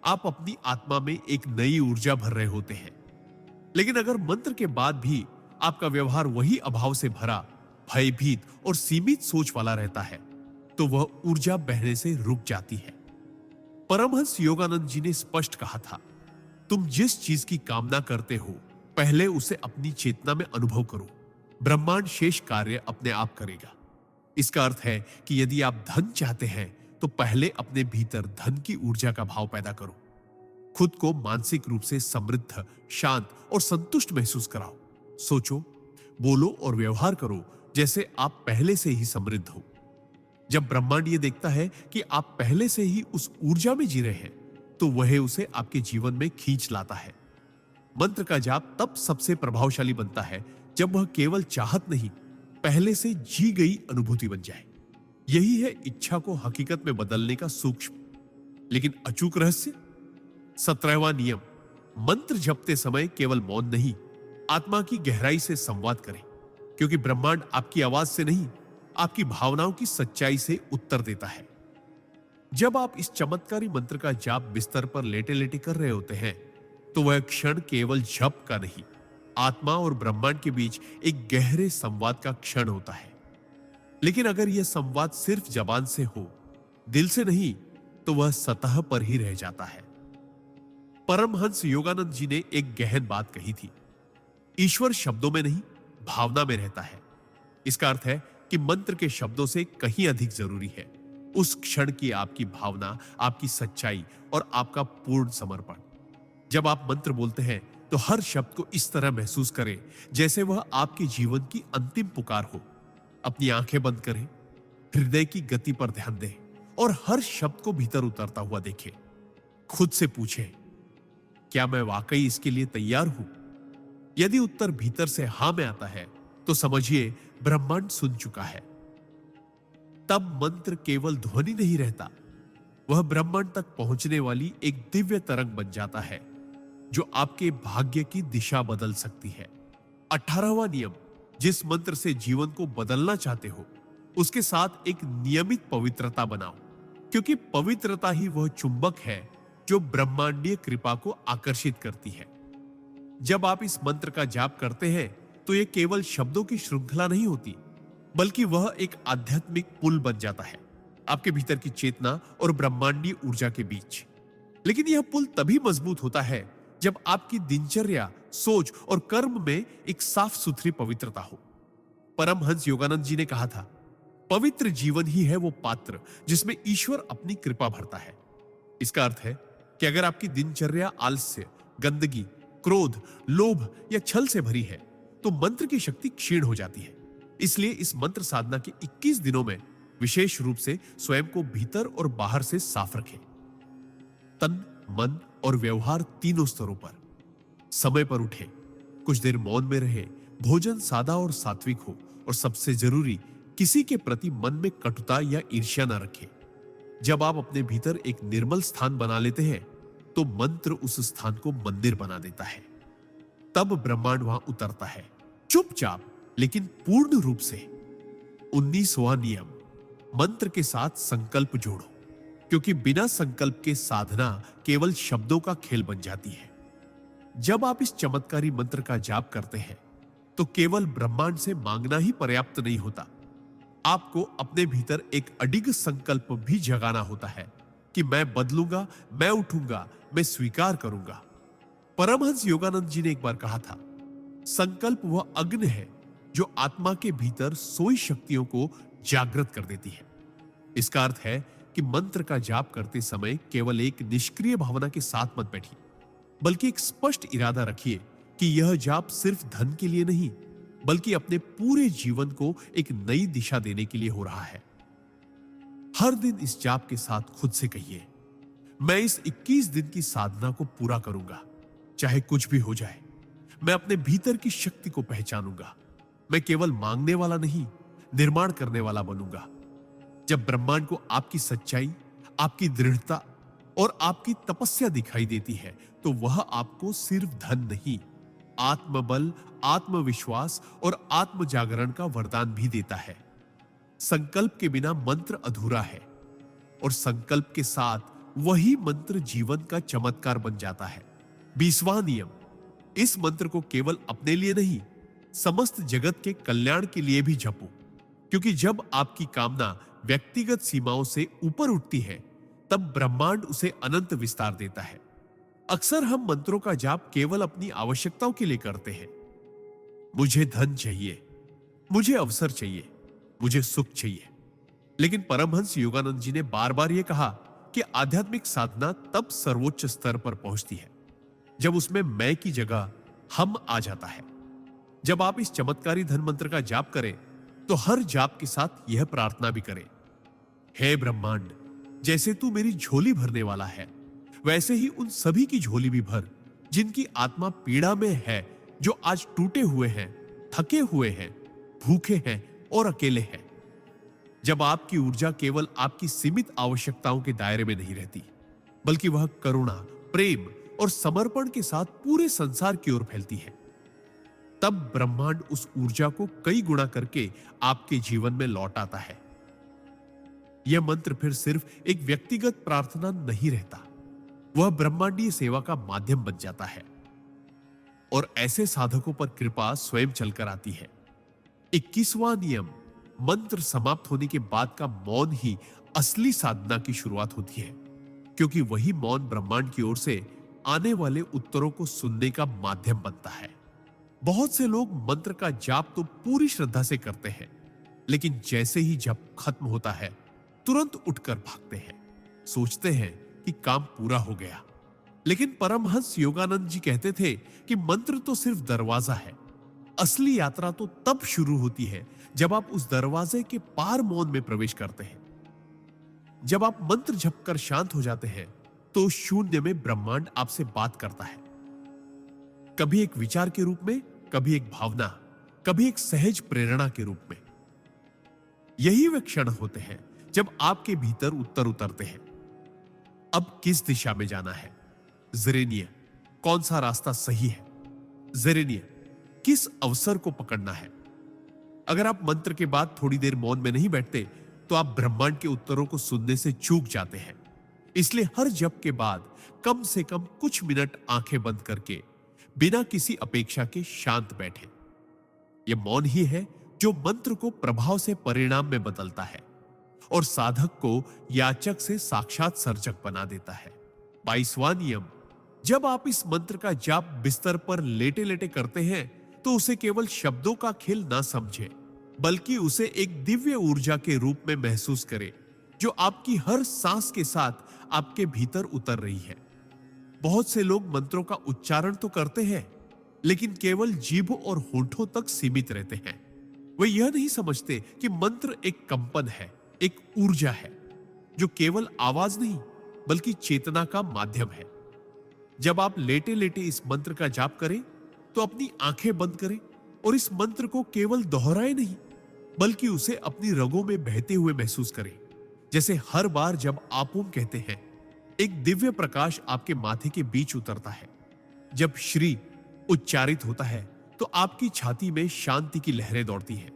Speaker 1: आप अपनी आत्मा में एक नई ऊर्जा भर रहे होते हैं। लेकिन अगर मंत्र के बाद भी आपका व्यवहार वही अभाव से भरा, भयभीत और सीमित सोच वाला रहता है, तो वह ऊर्जा बहने से रुक जाती है। परमहंस योगानंद जी ने स्पष्ट कहा था, तुम जिस चीज की कामना करते हो, पहले उसे अपनी चेतना में अनुभव करो, ब्रह्मांड शेष कार्य अपने आप करेगा। इसका अर्थ है कि यदि आप धन चाहते हैं, तो पहले अपने भीतर धन की ऊर्जा का भाव पैदा करो। खुद को मानसिक रूप से समृद्ध, शांत और संतुष्ट महसूस कराओ। सोचो, बोलो और व्यवहार करो जैसे आप पहले से ही समृद्ध हो। जब ब्रह्मांड ये देखता है कि आप पहले से ही उस ऊर्जा में जी रहे हैं, तो वह उसे आपके जीवन में खींच लाता है। मंत्र का जाप तब सबसे प्रभावशाली बनता है जब वह केवल चाहत नहीं, पहले से जी गई अनुभूति बन जाए। यही है इच्छा को हकीकत में बदलने का सूक्ष्म लेकिन अचूक रहस्य। 17वां नियम, मंत्र जपते समय केवल मौन नहीं, आत्मा की गहराई से संवाद करें, क्योंकि ब्रह्मांड आपकी आवाज से नहीं, आपकी भावनाओं की सच्चाई से उत्तर देता है। जब आप इस चमत्कारी मंत्र का जाप बिस्तर पर लेटे लेटे कर रहे होते हैं, तो वह क्षण केवल जप का नहीं, आत्मा और ब्रह्मांड के बीच एक गहरे संवाद का क्षण होता है। लेकिन अगर यह संवाद सिर्फ जबान से हो, दिल से नहीं, तो वह सतह पर ही रह जाता है। परमहंस योगानंद जी ने एक गहन बात कही थी, ईश्वर शब्दों में नहीं, भावना में रहता है। इसका अर्थ है कि मंत्र के शब्दों से कहीं अधिक जरूरी है उस क्षण की आपकी भावना, आपकी सच्चाई और आपका पूर्ण समर्पण। जब आप मंत्र बोलते हैं, तो हर शब्द को इस तरह महसूस करें जैसे वह आपके जीवन की अंतिम पुकार हो। अपनी आंखें बंद करें, हृदय की गति पर ध्यान दें और हर शब्द को भीतर उतरता हुआ देखें। खुद से पूछें, क्या मैं वाकई इसके लिए तैयार हूं? यदि उत्तर भीतर से हां में आता है, तो समझिए ब्रह्मांड सुन चुका है। तब मंत्र केवल ध्वनि नहीं रहता, वह ब्रह्मांड तक पहुंचने वाली एक दिव्य तरंग बन जाता है, जो आपके भाग्य की दिशा बदल सकती है। 18वां नियम, जिस मंत्र से जीवन को बदलना चाहते हो, उसके साथ एक नियमित पवित्रता बनाओ, क्योंकि पवित्रता ही वह चुंबक है जो ब्रह्मांडीय कृपा को आकर्षित करती है। जब आप इस मंत्र का जाप करते हैं, तो यह केवल शब्दों की श्रृंखला नहीं होती, बल्कि वह एक आध्यात्मिक पुल बन जाता है आपके भीतर की चेतना और ब्रह्मांडीय ऊर्जा के बीच। लेकिन यह पुल तभी मजबूत होता है जब आपकी दिनचर्या, सोच और कर्म में एक साफ सुथरी पवित्रता हो। परमहंस योगानंद जी ने कहा था, पवित्र जीवन ही है वो पात्र जिसमें ईश्वर अपनी कृपा भरता है। इसका अर्थ है कि अगर आपकी दिनचर्या आलस्य, गंदगी, क्रोध, लोभ या छल से भरी है, तो मंत्र की शक्ति क्षीण हो जाती है। इसलिए इस मंत्र साधना के 21 दिनों में विशेष रूप से स्वयं को भीतर और बाहर से साफ रखें। तन, मन और व्यवहार तीनों स्तरों पर। समय पर उठे, कुछ देर मौन में रहे, भोजन सादा और सात्विक हो, और सबसे जरूरी, किसी के प्रति मन में कटुता या ईर्ष्या न रखें। जब आप अपने भीतर एक निर्मल स्थान बना लेते हैं, तो मंत्र उस स्थान को मंदिर बना देता है। तब ब्रह्मांड वहां उतरता है, चुपचाप लेकिन पूर्ण रूप से। 19वां नियम, मंत्र के साथ संकल्प जोड़ो, क्योंकि बिना संकल्प के साधना केवल शब्दों का खेल बन जाती है। जब आप इस चमत्कारी मंत्र का जाप करते हैं, तो केवल ब्रह्मांड से मांगना ही पर्याप्त नहीं होता, आपको अपने भीतर एक अडिग संकल्प भी जगाना होता है कि मैं बदलूंगा, मैं उठूंगा, मैं स्वीकार करूंगा। परमहंस योगानंद जी ने एक बार कहा था, संकल्प वह अग्नि है जो आत्मा के भीतर सोई शक्तियों को जागृत कर देती है। इसका अर्थ है कि मंत्र का जाप करते समय केवल एक निष्क्रिय भावना के साथ मत बैठिए, बल्कि एक स्पष्ट इरादा रखिए कि यह जाप सिर्फ धन के लिए नहीं, बल्कि अपने पूरे जीवन को एक नई दिशा देने के लिए हो रहा है। हर दिन इस जाप के साथ खुद से कहिए, मैं इस 21 दिन की साधना को पूरा करूंगा, चाहे कुछ भी हो जाए। मैं अपने भीतर की शक्ति को पहचानूंगा। मैं केवल मांगने वाला नहीं, निर्माण करने वाला बनूंगा। जब ब्रह्मांड को आपकी सच्चाई, आपकी दृढ़ता और आपकी तपस्या दिखाई देती है, तो वह आपको सिर्फ धन नहीं, आत्मबल, आत्मविश्वास और आत्म जागरण का वरदान भी देता है। संकल्प के बिना मंत्र अधूरा है, और संकल्प के साथ वही मंत्र जीवन का चमत्कार बन जाता है। 20वां नियम, इस मंत्र को केवल अपने लिए नहीं, समस्त जगत के कल्याण के लिए भी जपो, क्योंकि जब आपकी कामना व्यक्तिगत सीमाओं से ऊपर उठती है, तब ब्रह्मांड उसे अनंत विस्तार देता है। अक्सर हम मंत्रों का जाप केवल अपनी आवश्यकताओं के लिए करते हैं। मुझे धन चाहिए, मुझे अवसर चाहिए, मुझे सुख चाहिए। लेकिन परमहंस योगानंद जी ने बार बार यह कहा कि आध्यात्मिक साधना तब सर्वोच्च स्तर पर पहुंचती है जब उसमें मैं की जगह हम आ जाता है। जब आप इस चमत्कारी धन मंत्र का जाप करें, तो हर जाप के साथ यह प्रार्थना भी करें, हे ब्रह्मांड, जैसे तू मेरी झोली भरने वाला है, वैसे ही उन सभी की झोली भी भर जिनकी आत्मा पीड़ा में है, जो आज टूटे हुए हैं, थके हुए हैं, भूखे हैं और अकेले हैं। जब आपकी ऊर्जा केवल आपकी सीमित आवश्यकताओं के दायरे में नहीं रहती, बल्कि वह करुणा, प्रेम और समर्पण के साथ पूरे संसार की ओर फैलती है, तब ब्रह्मांड उस ऊर्जा को कई गुणा करके आपके जीवन में लौट आता है। यह मंत्र फिर सिर्फ एक व्यक्तिगत प्रार्थना नहीं रहता, वह ब्रह्मांडीय सेवा का माध्यम बन जाता है, और ऐसे साधकों पर कृपा स्वयं चलकर आती है। 21वां नियम, मंत्र समाप्त होने के बाद का मौन ही असली साधना की शुरुआत होती है, क्योंकि वही मौन ब्रह्मांड की ओर से आने वाले उत्तरों को सुनने का माध्यम बनता है। बहुत से लोग मंत्र का जाप तो पूरी श्रद्धा से करते हैं, लेकिन जैसे ही जप खत्म होता है, तुरंत उठकर भागते हैं, सोचते हैं कि काम पूरा हो गया। लेकिन परमहंस योगानंद जी कहते थे कि मंत्र तो सिर्फ दरवाजा है, असली यात्रा तो तब शुरू होती है जब आप उस दरवाजे के पार मौन में प्रवेश करते हैं। जब आप मंत्र जपकर शांत हो जाते हैं, तो शून्य में ब्रह्मांड आपसे बात करता है, कभी एक विचार के रूप में, कभी एक भावना, कभी एक सहज प्रेरणा के रूप में। यही वे क्षण होते हैं जब आपके भीतर उत्तर उतरते हैं। अब किस दिशा में जाना है? ज़ेरेनिया, कौन सा रास्ता सही है? ज़ेरेनिया, किस अवसर को पकड़ना है? अगर आप मंत्र के बाद थोड़ी देर मौन में नहीं बैठते, तो आप ब्रह्मांड के उत्तरों को सुनने से चूक जाते हैं। इसलिए हर जप के बाद कम से कम कुछ मिनट आंखें बंद करके बिना किसी अपेक्षा के शांत बैठे। यह मौन ही है जो मंत्र को प्रभाव से परिणाम में बदलता है और साधक को याचक से साक्षात सर्जक बना देता है। 22वां नियम, जब आप इस मंत्र का जाप बिस्तर पर लेटे लेटे करते हैं, तो उसे केवल शब्दों का खेल ना समझे, बल्कि उसे एक दिव्य ऊर्जा के रूप में महसूस करें, जो आपकी हर सांस के साथ आपके भीतर उतर रही है। बहुत से लोग मंत्रों का उच्चारण तो करते हैं, लेकिन केवल जीभ और होठों तक सीमित रहते हैं। वे यह नहीं समझते कि मंत्र एक कंपन है, एक ऊर्जा है, जो केवल आवाज नहीं, बल्कि चेतना का माध्यम है। जब आप लेटे लेटे इस मंत्र का जाप करें, तो अपनी आंखें बंद करें और इस मंत्र को केवल दोहराए नहीं, बल्कि उसे अपनी रगों में बहते हुए महसूस करें। जैसे हर बार जब आप ओम कहते हैं, एक दिव्य प्रकाश आपके माथे के बीच उतरता है। जब श्री उच्चारित होता है, तो आपकी छाती में शांति की लहरें दौड़ती हैं,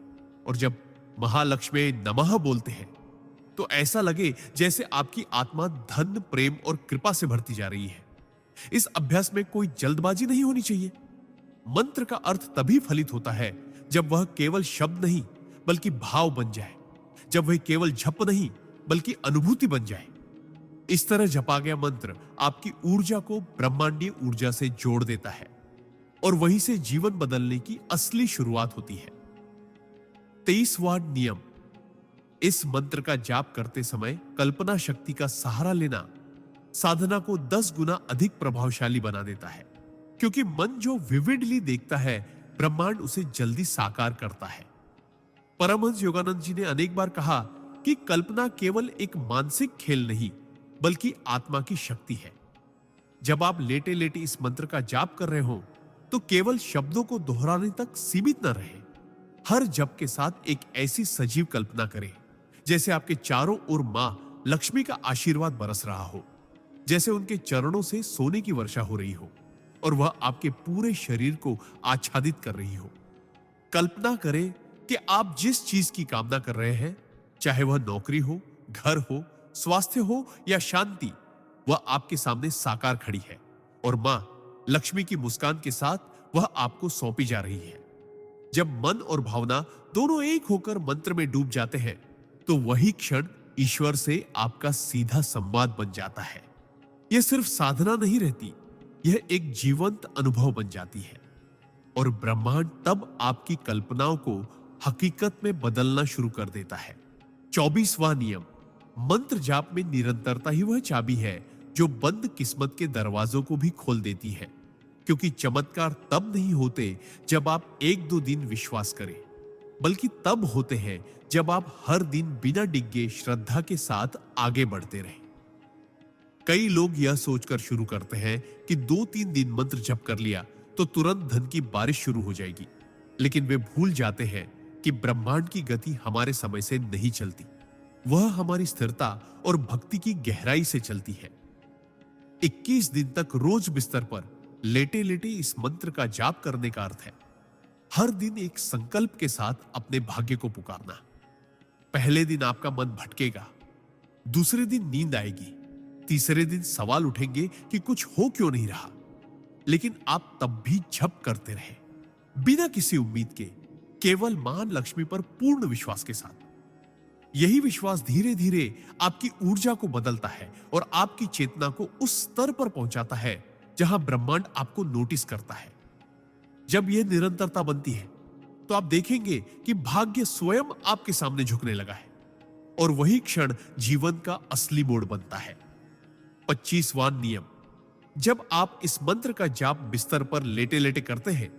Speaker 1: और जब महालक्ष्मी नमः बोलते हैं, तो ऐसा लगे जैसे आपकी आत्मा धन, प्रेम और कृपा से भरती जा रही है। इस अभ्यास में कोई जल्दबाजी नहीं होनी चाहिए। मंत्र का अर्थ तभी फलित होता है जब वह केवल शब्द नहीं, बल्कि भाव बन जाए, जब वह केवल जप नहीं बल्कि अनुभूति बन जाए। इस तरह जपा गया मंत्र आपकी ऊर्जा को ब्रह्मांडीय ऊर्जा से जोड़ देता है और वहीं से जीवन बदलने की असली शुरुआत होती है। 23वां नियम, इस मंत्र का जाप करते समय कल्पना शक्ति का सहारा लेना साधना को 10 गुना अधिक प्रभावशाली बना देता है, क्योंकि मन जो विविडली देखता है ब्रह्मांड उसे जल्दी साकार करता है। परमहंस योगानंद जी ने अनेक बार कहा कि कल्पना केवल एक मानसिक खेल नहीं बल्कि आत्मा की शक्ति है। जब आप लेटे लेटे इस मंत्र का जाप कर रहे हो तो केवल शब्दों को दोहराने तक सीमित न रहे। हर जप के साथ एक ऐसी सजीव कल्पना करें जैसे आपके चारों ओर मां लक्ष्मी का आशीर्वाद बरस रहा हो, जैसे उनके चरणों से सोने की वर्षा हो रही हो और वह आपके पूरे शरीर को आच्छादित कर रही हो। कल्पना करें कि आप जिस चीज की कामना कर रहे हैं, चाहे वह नौकरी हो, घर हो, स्वास्थ्य हो या शांति, वह आपके सामने साकार खड़ी है और मां लक्ष्मी की मुस्कान के साथ वह आपको सौंपी जा रही है। जब मन और भावना दोनों एक होकर मंत्र में डूब जाते हैं तो वही क्षण ईश्वर से आपका सीधा संवाद बन जाता है। यह सिर्फ साधना नहीं रहती, यह एक जीवंत अनुभव बन जाती है और ब्रह्मांड तब आपकी कल्पनाओं को हकीकत में बदलना शुरू कर देता है। 24वां नियम, मंत्र जाप में निरंतरता ही वह चाबी है जो बंद किस्मत के दरवाजों को भी खोल देती है, क्योंकि चमत्कार तब नहीं होते जब आप 1-2 दिन विश्वास करें, बल्कि तब होते हैं जब आप हर दिन बिना डिगे श्रद्धा के साथ आगे बढ़ते रहें। कई लोग यह सोचकर शुरू करते हैं कि 2-3 दिन मंत्र जप कर लिया तो तुरंत धन की बारिश शुरू हो जाएगी, लेकिन वे भूल जाते हैं कि ब्रह्मांड की गति हमारे समय से नहीं चलती, वह हमारी स्थिरता और भक्ति की गहराई से चलती है। 21 दिन तक रोज बिस्तर पर लेटे लेटे इस मंत्र का जाप करने का अर्थ है हर दिन एक संकल्प के साथ अपने भाग्य को पुकारना। पहले दिन आपका मन भटकेगा, दूसरे दिन नींद आएगी, तीसरे दिन सवाल उठेंगे कि कुछ हो क्यों नहीं रहा, लेकिन आप तब भी जप करते रहे बिना किसी उम्मीद के, केवल मां लक्ष्मी पर पूर्ण विश्वास के साथ। यही विश्वास धीरे धीरे आपकी ऊर्जा को बदलता है और आपकी चेतना को उस स्तर पर पहुंचाता है जहां ब्रह्मांड आपको नोटिस करता है। जब यह निरंतरता बनती है तो आप देखेंगे कि भाग्य स्वयं आपके सामने झुकने लगा है और वही क्षण जीवन का असली मोड़ बनता है। 25वां नियम, जब आप इस मंत्र का जाप बिस्तर पर लेटे लेटे करते हैं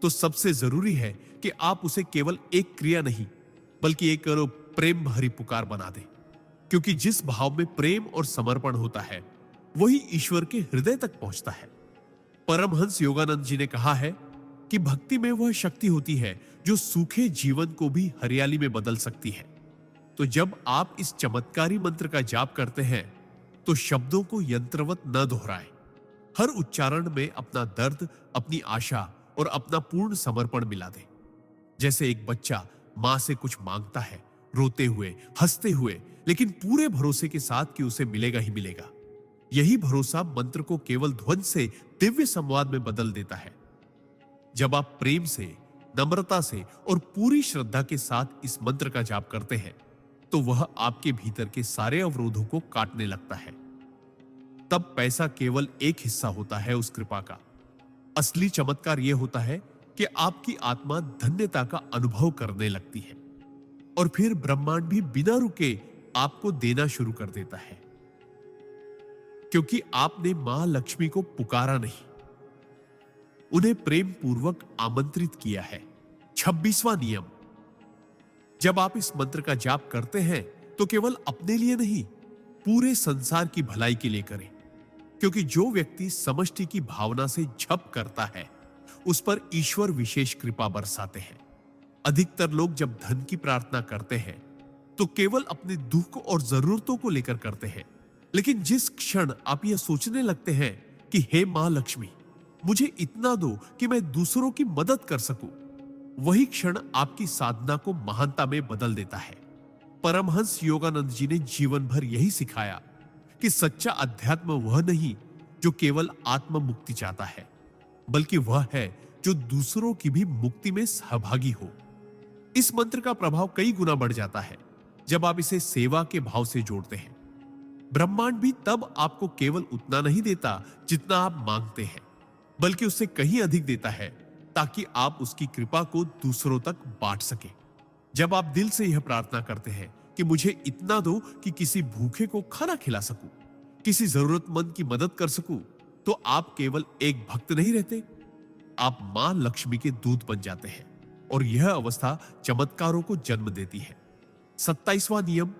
Speaker 1: तो सबसे जरूरी है कि आप उसे केवल एक क्रिया नहीं बल्कि एक प्रेम भरी पुकार बना दें, क्योंकि जिस भाव में प्रेम और समर्पण होता है वही ईश्वर के हृदय तक पहुंचता है। परमहंस योगानंद जी ने कहा है कि भक्ति में वह शक्ति होती है जो सूखे जीवन को भी हरियाली में बदल सकती है। तो जब आप इस चमत्कारी मंत्र का जाप करते हैं तो शब्दों को यंत्रवत न दोहराएं, हर उच्चारण में अपना दर्द, अपनी आशा और अपना पूर्ण समर्पण मिला दें। जैसे एक बच्चा मां से कुछ मांगता है, रोते हुए, हंसते हुए, लेकिन पूरे भरोसे के साथ कि उसे मिलेगा ही मिलेगा। यही भरोसा मंत्र को केवल ध्वनि से दिव्य संवाद में बदल देता है। जब आप प्रेम से, नम्रता से और पूरी श्रद्धा के साथ इस मंत्र का जाप करते हैं तो वह आपके भीतर के सारे अवरोधों को काटने लगता है। तब पैसा केवल एक हिस्सा होता है उस कृपा का। असली चमत्कार यह होता है कि आपकी आत्मा धन्यता का अनुभव करने लगती है और फिर ब्रह्मांड भी बिना रुके आपको देना शुरू कर देता है, क्योंकि आपने मां लक्ष्मी को पुकारा नहीं, उन्हें प्रेम पूर्वक आमंत्रित किया है। 26वां नियम, जब आप इस मंत्र का जाप करते हैं तो केवल अपने लिए नहीं, पूरे संसार की भलाई के लिए करें, क्योंकि जो व्यक्ति समष्टि की भावना से जप करता है उस पर ईश्वर विशेष कृपा बरसाते हैं। अधिकतर लोग जब धन की प्रार्थना करते हैं तो केवल अपने दुख और जरूरतों को लेकर करते हैं, लेकिन जिस क्षण आप यह सोचने लगते हैं कि हे मां लक्ष्मी, मुझे इतना दो कि मैं दूसरों की मदद कर सकूं, वही क्षण आपकी साधना को महानता में बदल देता है। परमहंस योगानंद जी ने जीवन भर यही सिखाया कि सच्चा अध्यात्म वह नहीं जो केवल आत्म मुक्ति चाहता है, बल्कि वह है जो दूसरों की भी मुक्ति में सहभागी हो। इस मंत्र का प्रभाव कई गुना बढ़ जाता है जब आप इसे सेवा के भाव से जोड़ते हैं। ब्रह्मांड भी तब आपको केवल उतना नहीं देता जितना आप मांगते हैं, बल्कि उससे कहीं अधिक देता है, ताकि आप उसकी कृपा को दूसरों तक बांट सके। जब आप दिल से यह प्रार्थना करते हैं कि मुझे इतना दो कि किसी भूखे को खाना खिला सकूं, किसी जरूरतमंद की मदद कर सकूं, तो आप केवल एक भक्त नहीं रहते, आप मां लक्ष्मी के दूत बन जाते हैं। और यह अवस्था चमत्कारों को जन्म देती है। 27वां नियम,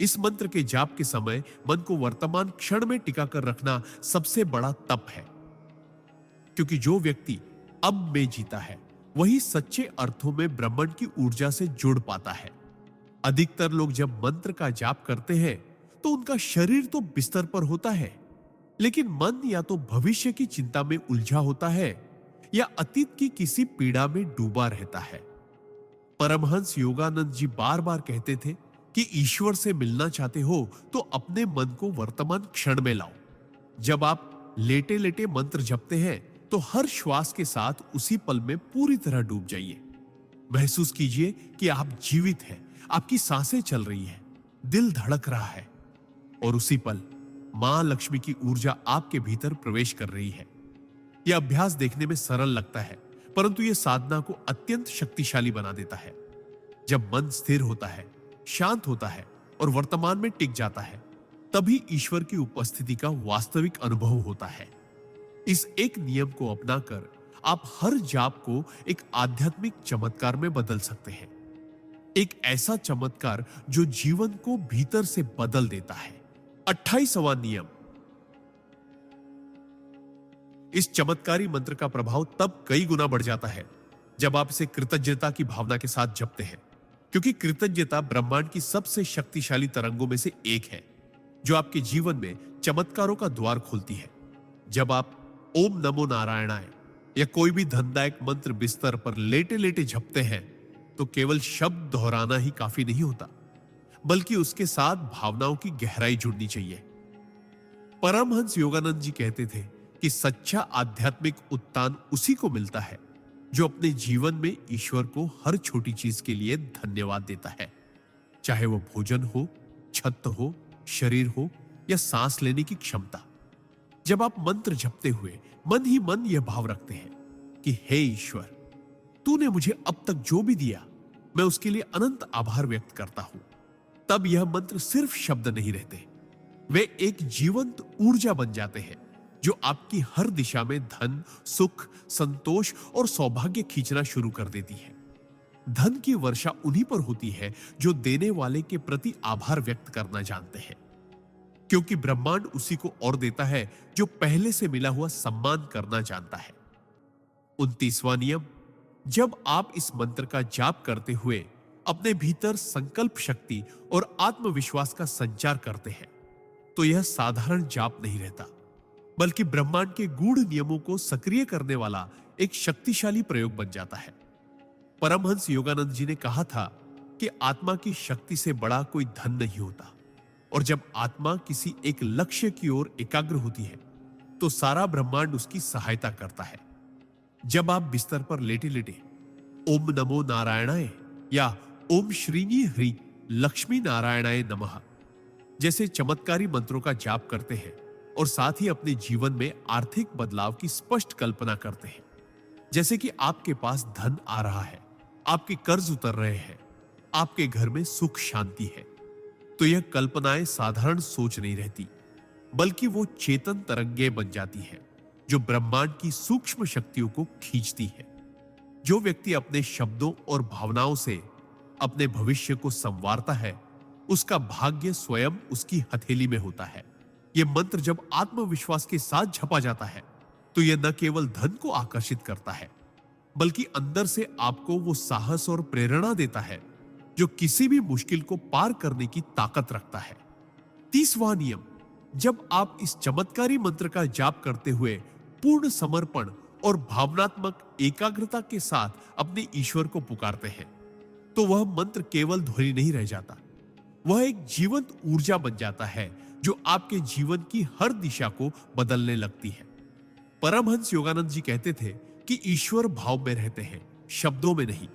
Speaker 1: इस मंत्र के जाप के समय मन को वर्तमान क्षण में टिका कर रखना सबसे बड़ा तप है, क्योंकि जो व्यक्ति अब में जीता है वही सच्चे अर्थों में ब्रह्मांड की ऊर्जा से जुड़ पाता है। अधिकतर लोग जब मंत्र का जाप करते हैं तो उनका शरीर तो बिस्तर पर होता है, लेकिन मन या तो भविष्य की चिंता में उलझा होता है या अतीत की किसी पीड़ा में डूबा रहता है। परमहंस योगानंद जी बार बार कहते थे कि ईश्वर से मिलना चाहते हो तो अपने मन को वर्तमान क्षण में लाओ। जब आप लेटे लेटे मंत्र जपते हैं तो हर श्वास के साथ उसी पल में पूरी तरह डूब जाइए। महसूस कीजिए कि आप जीवित हैं, आपकी सांसें चल रही हैं, दिल धड़क रहा है और उसी पल मां लक्ष्मी की ऊर्जा आपके भीतर प्रवेश कर रही है। यह अभ्यास देखने में सरल लगता है, परंतु यह साधना को अत्यंत शक्तिशाली बना देता है। जब मन स्थिर होता है, शांत होता है और वर्तमान में टिक जाता है, तभी ईश्वर की उपस्थिति का वास्तविक अनुभव होता है। इस एक नियम को अपनाकर आप हर जाप को एक आध्यात्मिक चमत्कार में बदल सकते हैं, एक ऐसा चमत्कार जो जीवन को भीतर से बदल देता है। 28वां नियम, इस चमत्कारी मंत्र का प्रभाव तब कई गुना बढ़ जाता है जब आप इसे कृतज्ञता की भावना के साथ जपते हैं, क्योंकि कृतज्ञता ब्रह्मांड की सबसे शक्तिशाली तरंगों में से एक है जो आपके जीवन में चमत्कारों का द्वार खोलती है। जब आप ओम नमो नारायणाय या कोई भी धनदायक मंत्र बिस्तर पर लेटे लेटे जपते हैं तो केवल शब्द दोहराना ही काफी नहीं होता, बल्कि उसके साथ भावनाओं की गहराई जुड़नी चाहिए। परमहंस योगानंद जी कहते थे कि सच्चा आध्यात्मिक उत्थान उसी को मिलता है जो अपने जीवन में ईश्वर को हर छोटी चीज के लिए धन्यवाद देता है, चाहे वो भोजन हो, छत हो, शरीर हो या सांस लेने की क्षमता। जब आप मंत्र जपते हुए मन ही मन यह भाव रखते हैं कि हे ईश्वर, तूने मुझे अब तक जो भी दिया मैं उसके लिए अनंत आभार व्यक्त करता हूं, तब यह मंत्र सिर्फ शब्द नहीं रहते, वे एक जीवंत ऊर्जा बन जाते हैं जो आपकी हर दिशा में धन, सुख, संतोष और सौभाग्य खींचना शुरू कर देती है। धन की वर्षा उन्हीं पर होती है जो देने वाले के प्रति आभार व्यक्त करना जानते हैं, क्योंकि ब्रह्मांड उसी को और देता है जो पहले से मिला हुआ सम्मान करना जानता है। 29वां नियम, जब आप इस मंत्र का जाप करते हुए अपने भीतर संकल्प शक्ति और आत्मविश्वास का संचार करते हैं तो यह साधारण जाप नहीं रहता, बल्कि ब्रह्मांड के गूढ़ नियमों को सक्रिय करने वाला एक शक्तिशाली प्रयोग बन जाता है। परमहंस योगानंद जी ने कहा था कि आत्मा की शक्ति से बड़ा कोई धन नहीं होता, और जब आत्मा किसी एक लक्ष्य की ओर एकाग्र होती है तो सारा ब्रह्मांड उसकी सहायता करता है। जब आप बिस्तर पर लेटे लेटे ओम नमो नारायणाय या ओम श्रीनी हरि लक्ष्मी नारायणाय नमः जैसे चमत्कारी मंत्रों का जाप करते हैं और साथ ही अपने जीवन में आर्थिक बदलाव की स्पष्ट कल्पना करते हैं, जैसे कि आपके पास धन आ रहा है, आपके कर्ज उतर रहे हैं, आपके घर में सुख शांति है, तो यह कल्पनाएं साधारण सोच नहीं रहती, बल्कि वो चेतन तरंगें बन जाती हैं जो ब्रह्मांड की सूक्ष्म शक्तियों को खींचती है। जो व्यक्ति अपने शब्दों और भावनाओं से अपने भविष्य को संवारता है, उसका भाग्य स्वयं उसकी हथेली में होता है। यह मंत्र जब आत्मविश्वास के साथ झपा जाता है तो यह न केवल धन को आकर्षित करता है, बल्कि अंदर से आपको वो साहस और प्रेरणा देता है जो किसी भी मुश्किल को पार करने की ताकत रखता है। 30वां नियम, जब आप इस चमत्कारी मंत्र का जाप करते हुए पूर्ण समर्पण और भावनात्मक एकाग्रता के साथ अपने ईश्वर को पुकारते हैं तो वह मंत्र केवल ध्वनि नहीं रह जाता, वह एक जीवंत ऊर्जा बन जाता है जो आपके जीवन की हर दिशा को बदलने लगती है। परमहंस योगानंद जी कहते थे कि ईश्वर भाव में रहते हैं, शब्दों में नहीं।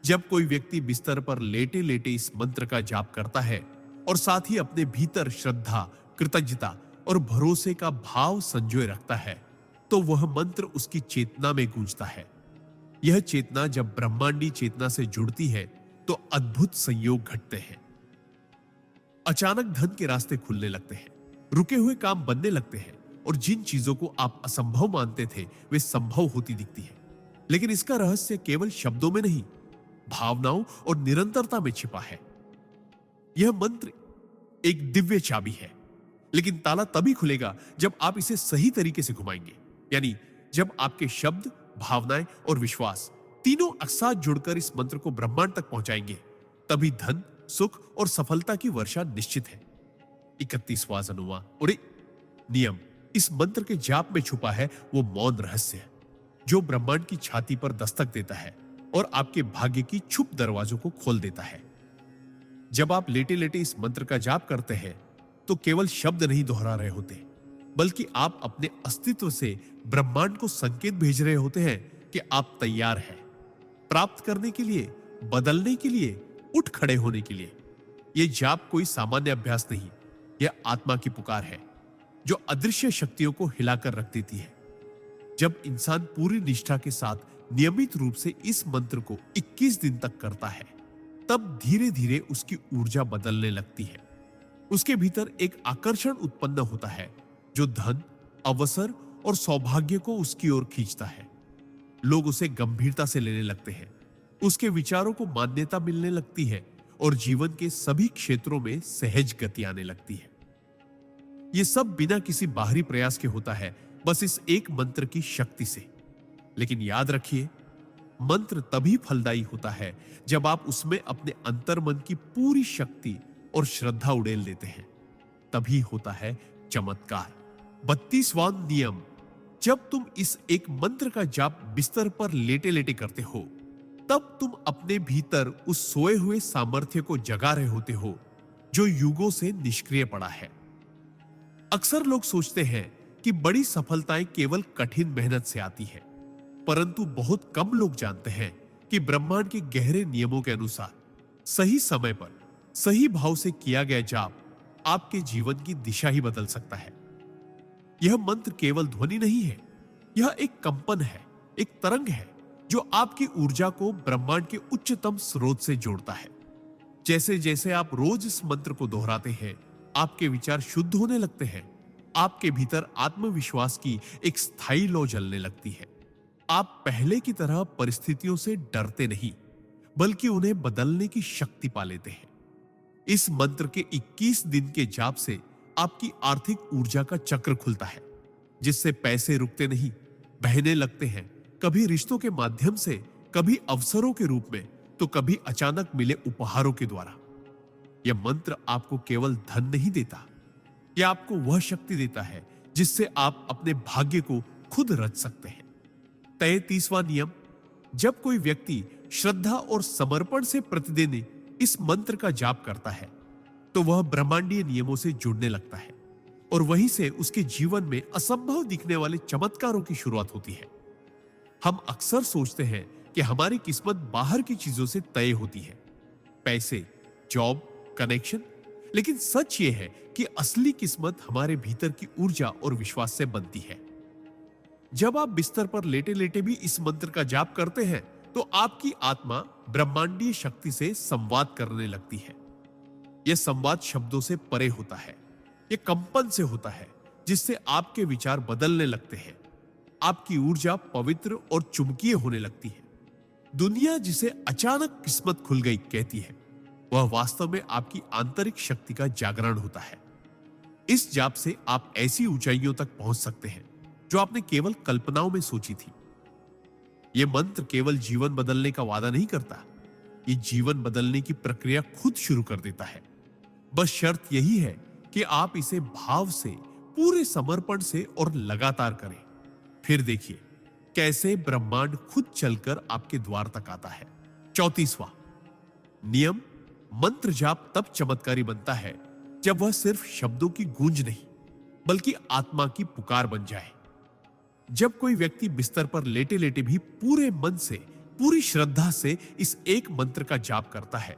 Speaker 1: जब कोई व्यक्ति बिस्तर पर लेटे लेटे इस मंत्र का जाप करता है और साथ ही अपने भीतर श्रद्धा, कृतज्ञता और भरोसे का भाव संजोए रखता है, तो वह मंत्र उसकी चेतना में गूंजता है। यह चेतना जब ब्रह्मांडी चेतना से जुड़ती है तो अद्भुत संयोग घटते हैं। अचानक धन के रास्ते खुलने लगते हैं, रुके हुए काम बनने लगते हैं और जिन चीजों को आप असंभव मानते थे वे संभव होती दिखती है। लेकिन इसका रहस्य केवल शब्दों में नहीं, भावनाओं और निरंतरता में छिपा है। यह मंत्र एक दिव्य चाबी है, लेकिन ताला तभी खुलेगा जब आप इसे सही तरीके से घुमाएंगे, यानी जब आपके शब्द, भावनाएं और विश्वास तीनों एक साथ जुड़कर इस मंत्र को ब्रह्मांड तक पहुंचाएंगे, तभी धन, सुख और सफलता की वर्षा निश्चित है। 31वां अनुवाद और नियम इस मंत्र के जाप में छुपा है वो मौन रहस्य है जो ब्रह्मांड की छाती पर दस्तक देता है और आपके भाग्य की छुप दरवाजों को खोल देता है। जब आप लेटे लेटे इस मंत्र का जाप करते हैं तो केवल शब्द नहीं दोहरा रहे होते, बल्कि आप अपने अस्तित्व से ब्रह्मांड को संकेत भेज रहे होते हैं कि आप तैयार हैं प्राप्त करने के लिए, बदलने के लिए, उठ खड़े होने के लिए। यह जाप कोई सामान्य अभ्यास नहीं, यह आत्मा की पुकार है जो अदृश्य शक्तियों को हिलाकर रख देती है। जब इंसान पूरी निष्ठा के साथ नियमित रूप से इस मंत्र को 21 दिन तक करता है, तब धीरे धीरे उसकी ऊर्जा बदलने लगती है। उसके भीतर एक आकर्षण उत्पन्न होता है जो धन, अवसर और सौभाग्य को उसकी ओर खींचता है। लोग उसे गंभीरता से लेने लगते हैं, उसके विचारों को मान्यता मिलने लगती है और जीवन के सभी क्षेत्रों में सहज गति आने लगती है। यह सब बिना किसी बाहरी प्रयास के होता है, बस इस एक मंत्र की शक्ति से। लेकिन याद रखिए, मंत्र तभी फलदायी होता है जब आप उसमें अपने अंतर्मन की पूरी शक्ति और श्रद्धा उड़ेल देते हैं, तभी होता है चमत्कार। 32वां नियम, जब तुम इस एक मंत्र का जाप बिस्तर पर लेटे लेटे करते हो, तब तुम अपने भीतर उस सोए हुए सामर्थ्य को जगा रहे होते हो जो युगों से निष्क्रिय पड़ा है। अक्सर लोग सोचते हैं कि बड़ी सफलताएं केवल कठिन मेहनत से आती है, परंतु बहुत कम लोग जानते हैं कि ब्रह्मांड के गहरे नियमों के अनुसार सही समय पर सही भाव से किया गया जाप आपके जीवन की दिशा ही बदल सकता है। यह मंत्र केवल ध्वनि नहीं है, यह एक कंपन है, एक तरंग है जो आपकी ऊर्जा को ब्रह्मांड के उच्चतम स्रोत से जोड़ता है। जैसे जैसे आप रोज इस मंत्र को दोहराते हैं, आपके विचार शुद्ध होने लगते हैं, आपके भीतर आत्मविश्वास की एक स्थायी लौ जलने लगती है। आप पहले की तरह परिस्थितियों से डरते नहीं, बल्कि उन्हें बदलने की शक्ति पा लेते हैं। इस मंत्र के 21 दिन के जाप से आपकी आर्थिक ऊर्जा का चक्र खुलता है, जिससे पैसे रुकते नहीं, बहने लगते हैं, कभी रिश्तों के माध्यम से, कभी अवसरों के रूप में, तो कभी अचानक मिले उपहारों के द्वारा। यह मंत्र आपको केवल धन नहीं देता, यह आपको वह शक्ति देता है जिससे आप अपने भाग्य को खुद रच सकते हैं। 33वां नियम, जब कोई व्यक्ति श्रद्धा और समर्पण से प्रतिदिन इस मंत्र का जाप करता है, तो वह ब्रह्मांडीय नियमों से जुड़ने लगता है और वहीं से उसके जीवन में असंभव दिखने वाले चमत्कारों की शुरुआत होती है। हम अक्सर सोचते हैं कि हमारी किस्मत बाहर की चीजों से तय होती है, पैसे, जॉब, कनेक्शन, लेकिन सच यह है कि असली किस्मत हमारे भीतर की ऊर्जा और विश्वास से बनती है। जब आप बिस्तर पर लेटे लेटे भी इस मंत्र का जाप करते हैं, तो आपकी आत्मा ब्रह्मांडीय शक्ति से संवाद करने लगती है। यह संवाद शब्दों से परे होता है, यह कंपन से होता है, जिससे आपके विचार बदलने लगते हैं, आपकी ऊर्जा पवित्र और चुंबकीय होने लगती है। दुनिया जिसे अचानक किस्मत खुल गई कहती है, वह वास्तव में आपकी आंतरिक शक्ति का जागरण होता है। इस जाप से आप ऐसी ऊंचाइयों तक पहुंच सकते हैं जो आपने केवल कल्पनाओं में सोची थी। यह मंत्र केवल जीवन बदलने का वादा नहीं करता, यह जीवन बदलने की प्रक्रिया खुद शुरू कर देता है। बस शर्त यही है कि आप इसे भाव से, पूरे समर्पण से और लगातार करें। फिर देखिए कैसे ब्रह्मांड खुद चलकर आपके द्वार तक आता है। 34वां नियम, मंत्र जाप तब चमत्कारी बनता है जब वह सिर्फ शब्दों की गूंज नहीं, बल्कि आत्मा की पुकार बन जाए। जब कोई व्यक्ति बिस्तर पर लेटे लेटे भी पूरे मन से पूरी श्रद्धा से इस एक मंत्र का जाप करता है,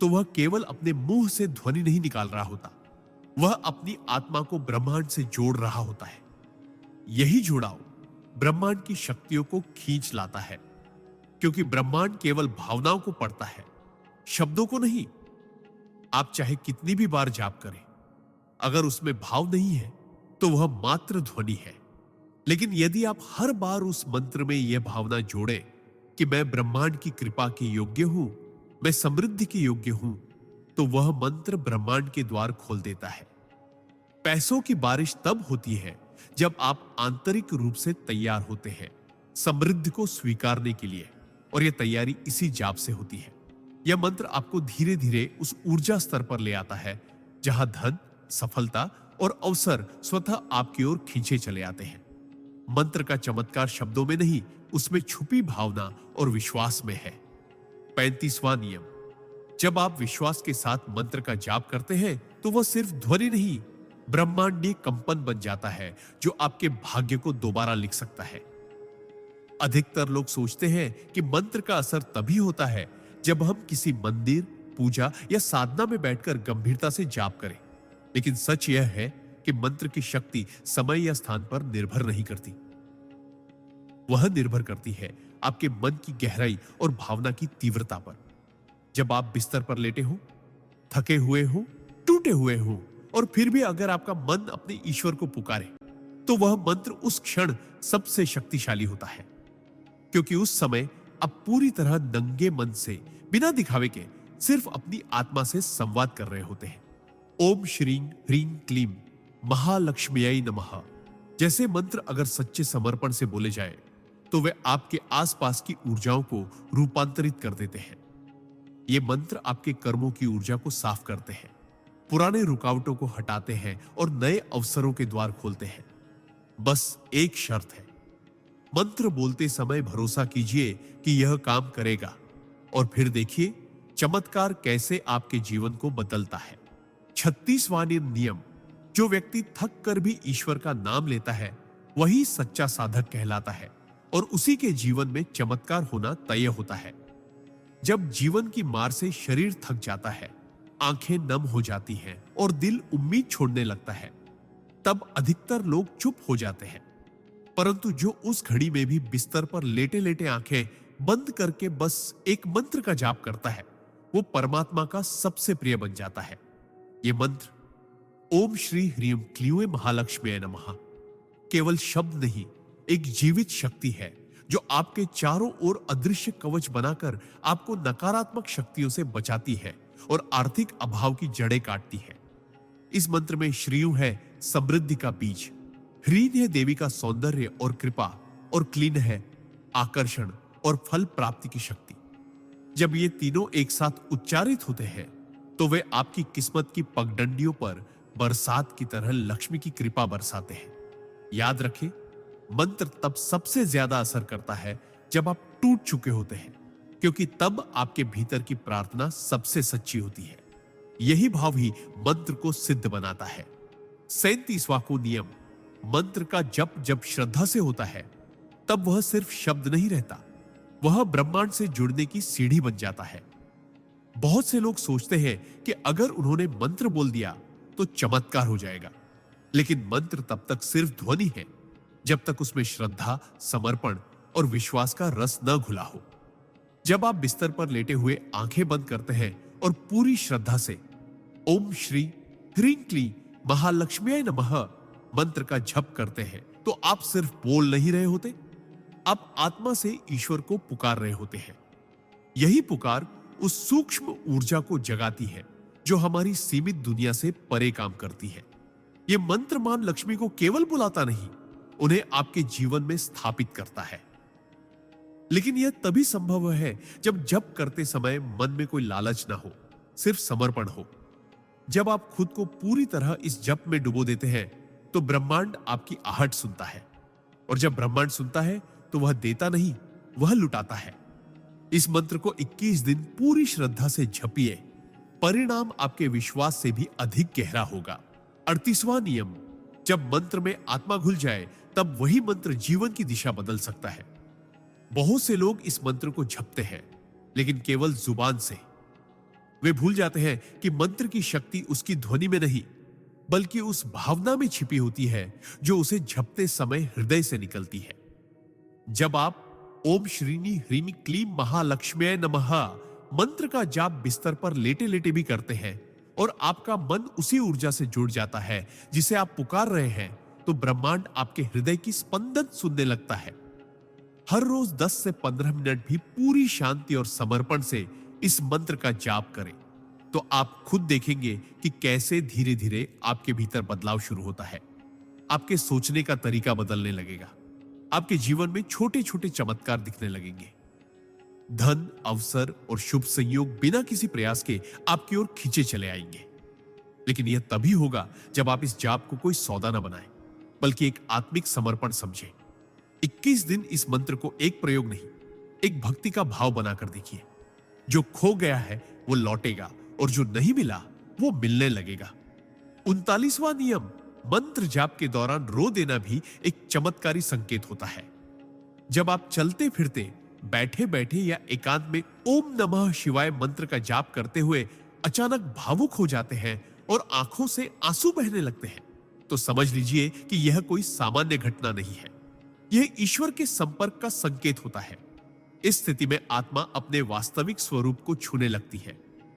Speaker 1: तो वह केवल अपने मुंह से ध्वनि नहीं निकाल रहा होता, वह अपनी आत्मा को ब्रह्मांड से जोड़ रहा होता है। यही जुड़ाव ब्रह्मांड की शक्तियों को खींच लाता है, क्योंकि ब्रह्मांड केवल भावनाओं को पढ़ता है, शब्दों को नहीं। आप चाहे कितनी भी बार जाप करें, अगर उसमें भाव नहीं है तो वह मात्र ध्वनि है। लेकिन यदि आप हर बार उस मंत्र में यह भावना जोड़े कि मैं ब्रह्मांड की कृपा के योग्य हूं, मैं समृद्धि के योग्य हूं, तो वह मंत्र ब्रह्मांड के द्वार खोल देता है। पैसों की बारिश तब होती है जब आप आंतरिक रूप से तैयार होते हैं समृद्धि को स्वीकारने के लिए, और यह तैयारी इसी जाप से होती है। यह मंत्र आपको धीरे धीरे उस ऊर्जा स्तर पर ले आता है जहां धन, सफलता और अवसर स्वतः आपकी ओर खींचे चले आते हैं। मंत्र का चमत्कार शब्दों में नहीं, उसमें छुपी भावना और विश्वास में है। 35वां नियम, जब आप विश्वास के साथ मंत्र का जाप करते हैं तो वह सिर्फ ध्वनि नहीं, ब्रह्मांडीय कंपन बन जाता है जो आपके भाग्य को दोबारा लिख सकता है। अधिकतर लोग सोचते हैं कि मंत्र का असर तभी होता है जब हम किसी मंदिर, पूजा या साधना में बैठकर गंभीरता से जाप करें। लेकिन सच यह है कि मंत्र की शक्ति समय या स्थान पर निर्भर नहीं करती, वह निर्भर करती है आपके मन की गहराई और भावना की तीव्रता पर। जब आप बिस्तर पर लेटे हो, थके हुए हो, टूटे हुए हो, और फिर भी अगर आपका मन अपने ईश्वर को पुकारे, तो वह मंत्र उस क्षण सबसे शक्तिशाली होता है, क्योंकि उस समय आप पूरी तरह नंगे मन से, बिना दिखावे के, सिर्फ अपनी आत्मा से संवाद कर रहे होते हैं। ओम श्रीं ह्रीं क्लीं महालक्ष्म्यै नमः जैसे मंत्र अगर सच्चे समर्पण से बोले जाए तो वे आपके आसपास की ऊर्जाओं को रूपांतरित कर देते हैं। ये मंत्र आपके कर्मों की ऊर्जा को साफ करते हैं, पुराने रुकावटों को हटाते हैं और नए अवसरों के द्वार खोलते हैं। बस एक शर्त है, मंत्र बोलते समय भरोसा कीजिए कि यह काम करेगा, और फिर देखिए चमत्कार कैसे आपके जीवन को बदलता है। 36वां नियम, जो व्यक्ति थक कर भी ईश्वर का नाम लेता है वही सच्चा साधक कहलाता है, और उसी के जीवन में चमत्कार होना तय होता है। जब जीवन की मार से शरीर थक जाता है, आंखें नम हो जाती हैं और दिल उम्मीद छोड़ने लगता है, तब अधिकतर लोग चुप हो जाते हैं। परंतु जो उस घड़ी में भी बिस्तर पर लेटे लेटे आंखें बंद करके बस एक मंत्र का जाप करता है, वो परमात्मा का सबसे प्रिय बन जाता है। ये मंत्र ओम श्री ह्रीं क्लीं महालक्ष्म्यै नमः केवल शब्द नहीं, एक जीवित शक्ति है जो आपके चारों ओर अदृश्य कवच बनाकर आपको नकारात्मक शक्तियों से बचाती है और आर्थिक अभाव की जड़ें काटती है। इस मंत्र में श्रीयु है समृद्धि का बीज, ह्रीं है देवी का सौंदर्य और कृपा, और क्लीन है आकर्षण और फल प्राप्ति की शक्ति। जब ये तीनों एक साथ उच्चारित होते हैं तो वे आपकी किस्मत की पगडंडियों पर बरसात की तरह लक्ष्मी की कृपा बरसाते हैं। याद रखें, मंत्र तब सबसे ज्यादा असर करता है जब आप टूट चुके होते हैं, क्योंकि तब आपके भीतर की प्रार्थना सबसे सच्ची होती है। यही भाव ही मंत्र को सिद्ध बनाता है। 37वां नियम, मंत्र का जप जब श्रद्धा से होता है तब वह सिर्फ शब्द नहीं रहता, वह ब्रह्मांड से जुड़ने की सीढ़ी बन जाता है। बहुत से लोग सोचते हैं कि अगर उन्होंने मंत्र बोल दिया तो चमत्कार हो जाएगा, लेकिन मंत्र तब तक सिर्फ ध्वनि है जब तक उसमें श्रद्धा, समर्पण और विश्वास का रस न घुला हो। जब आप बिस्तर पर लेटे हुए आंखें बंद करते हैं और पूरी श्रद्धा से ओम श्री ह्रीं क्लीं महालक्ष्म्यै नमः मंत्र का जप करते हैं, तो आप सिर्फ बोल नहीं रहे होते, आप आत्मा से ईश्वर को पुकार रहे होते हैं। यही पुकार उस सूक्ष्म ऊर्जा को जगाती है जो हमारी सीमित दुनिया से परे काम करती है। यह मंत्र मां लक्ष्मी को केवल बुलाता नहीं, उन्हें आपके जीवन में स्थापित करता है। लेकिन यह तभी संभव है जब जप करते समय मन में कोई लालच ना हो, सिर्फ समर्पण हो। जब आप खुद को पूरी तरह इस जप में डुबो देते हैं तो ब्रह्मांड आपकी आहट सुनता है, और जब ब्रह्मांड सुनता है तो वह देता नहीं, वह लुटाता है। इस मंत्र को 21 दिन पूरी श्रद्धा से जपिए, परिणाम आपके विश्वास से भी अधिक गहरा होगा। 38वां नियम, जब मंत्र में आत्मा घुल जाए तब वही मंत्र जीवन की दिशा बदल सकता है। बहुत से लोग इस मंत्र को जपते हैं, लेकिन केवल जुबान से। वे भूल जाते हैं कि मंत्र की शक्ति उसकी ध्वनि में नहीं, बल्कि उस भावना में छिपी होती है जो उसे जपते समय हृदय से निकलती है। जब आप ओम श्रीनी ह्रीमी क्लीम महालक्ष्म्यै नमः मंत्र का जाप बिस्तर पर लेटे लेटे भी करते हैं और आपका मन उसी ऊर्जा से जुड़ जाता है जिसे आप पुकार रहे हैं, तो ब्रह्मांड आपके हृदय की स्पंदन सुनने लगता है। हर रोज 10 से 15 मिनट भी पूरी शांति और समर्पण से इस मंत्र का जाप करें, तो आप खुद देखेंगे कि कैसे धीरे धीरे आपके भीतर बदलाव शुरू होता है। आपके सोचने का तरीका बदलने लगेगा। आपके जीवन में छोटे छोटे चमत्कार दिखने लगेंगे। धन, अवसर और शुभ संयोग बिना किसी प्रयास के आपकी ओर खींचे चले आएंगे। लेकिन यह तभी होगा जब आप इस जाप को कोई सौदा न बनाएं, बल्कि एक आत्मिक समर्पण समझें। 21 दिन इस मंत्र को एक प्रयोग नहीं, एक भक्ति का भाव बनाकर देखिए। जो खो गया है वो लौटेगा और जो नहीं मिला वो मिलने लगेगा। 39वां नियम, मंत्र जाप के दौरान रो देना भी एक चमत्कारी संकेत होता है। जब आप चलते फिरते, बैठे बैठे या एकांत में ओम नमः शिवाय मंत्र का जाप करते हुए अचानक भावुक हो जाते हैं और आंखों से आंसू बहने लगते हैं, तो समझ लीजिए कि यह कोई सामान्य घटना नहीं है। यह ईश्वर के संपर्क का संकेत होता है। इस स्थिति में आत्मा अपने वास्तविक स्वरूप को छूने लगती है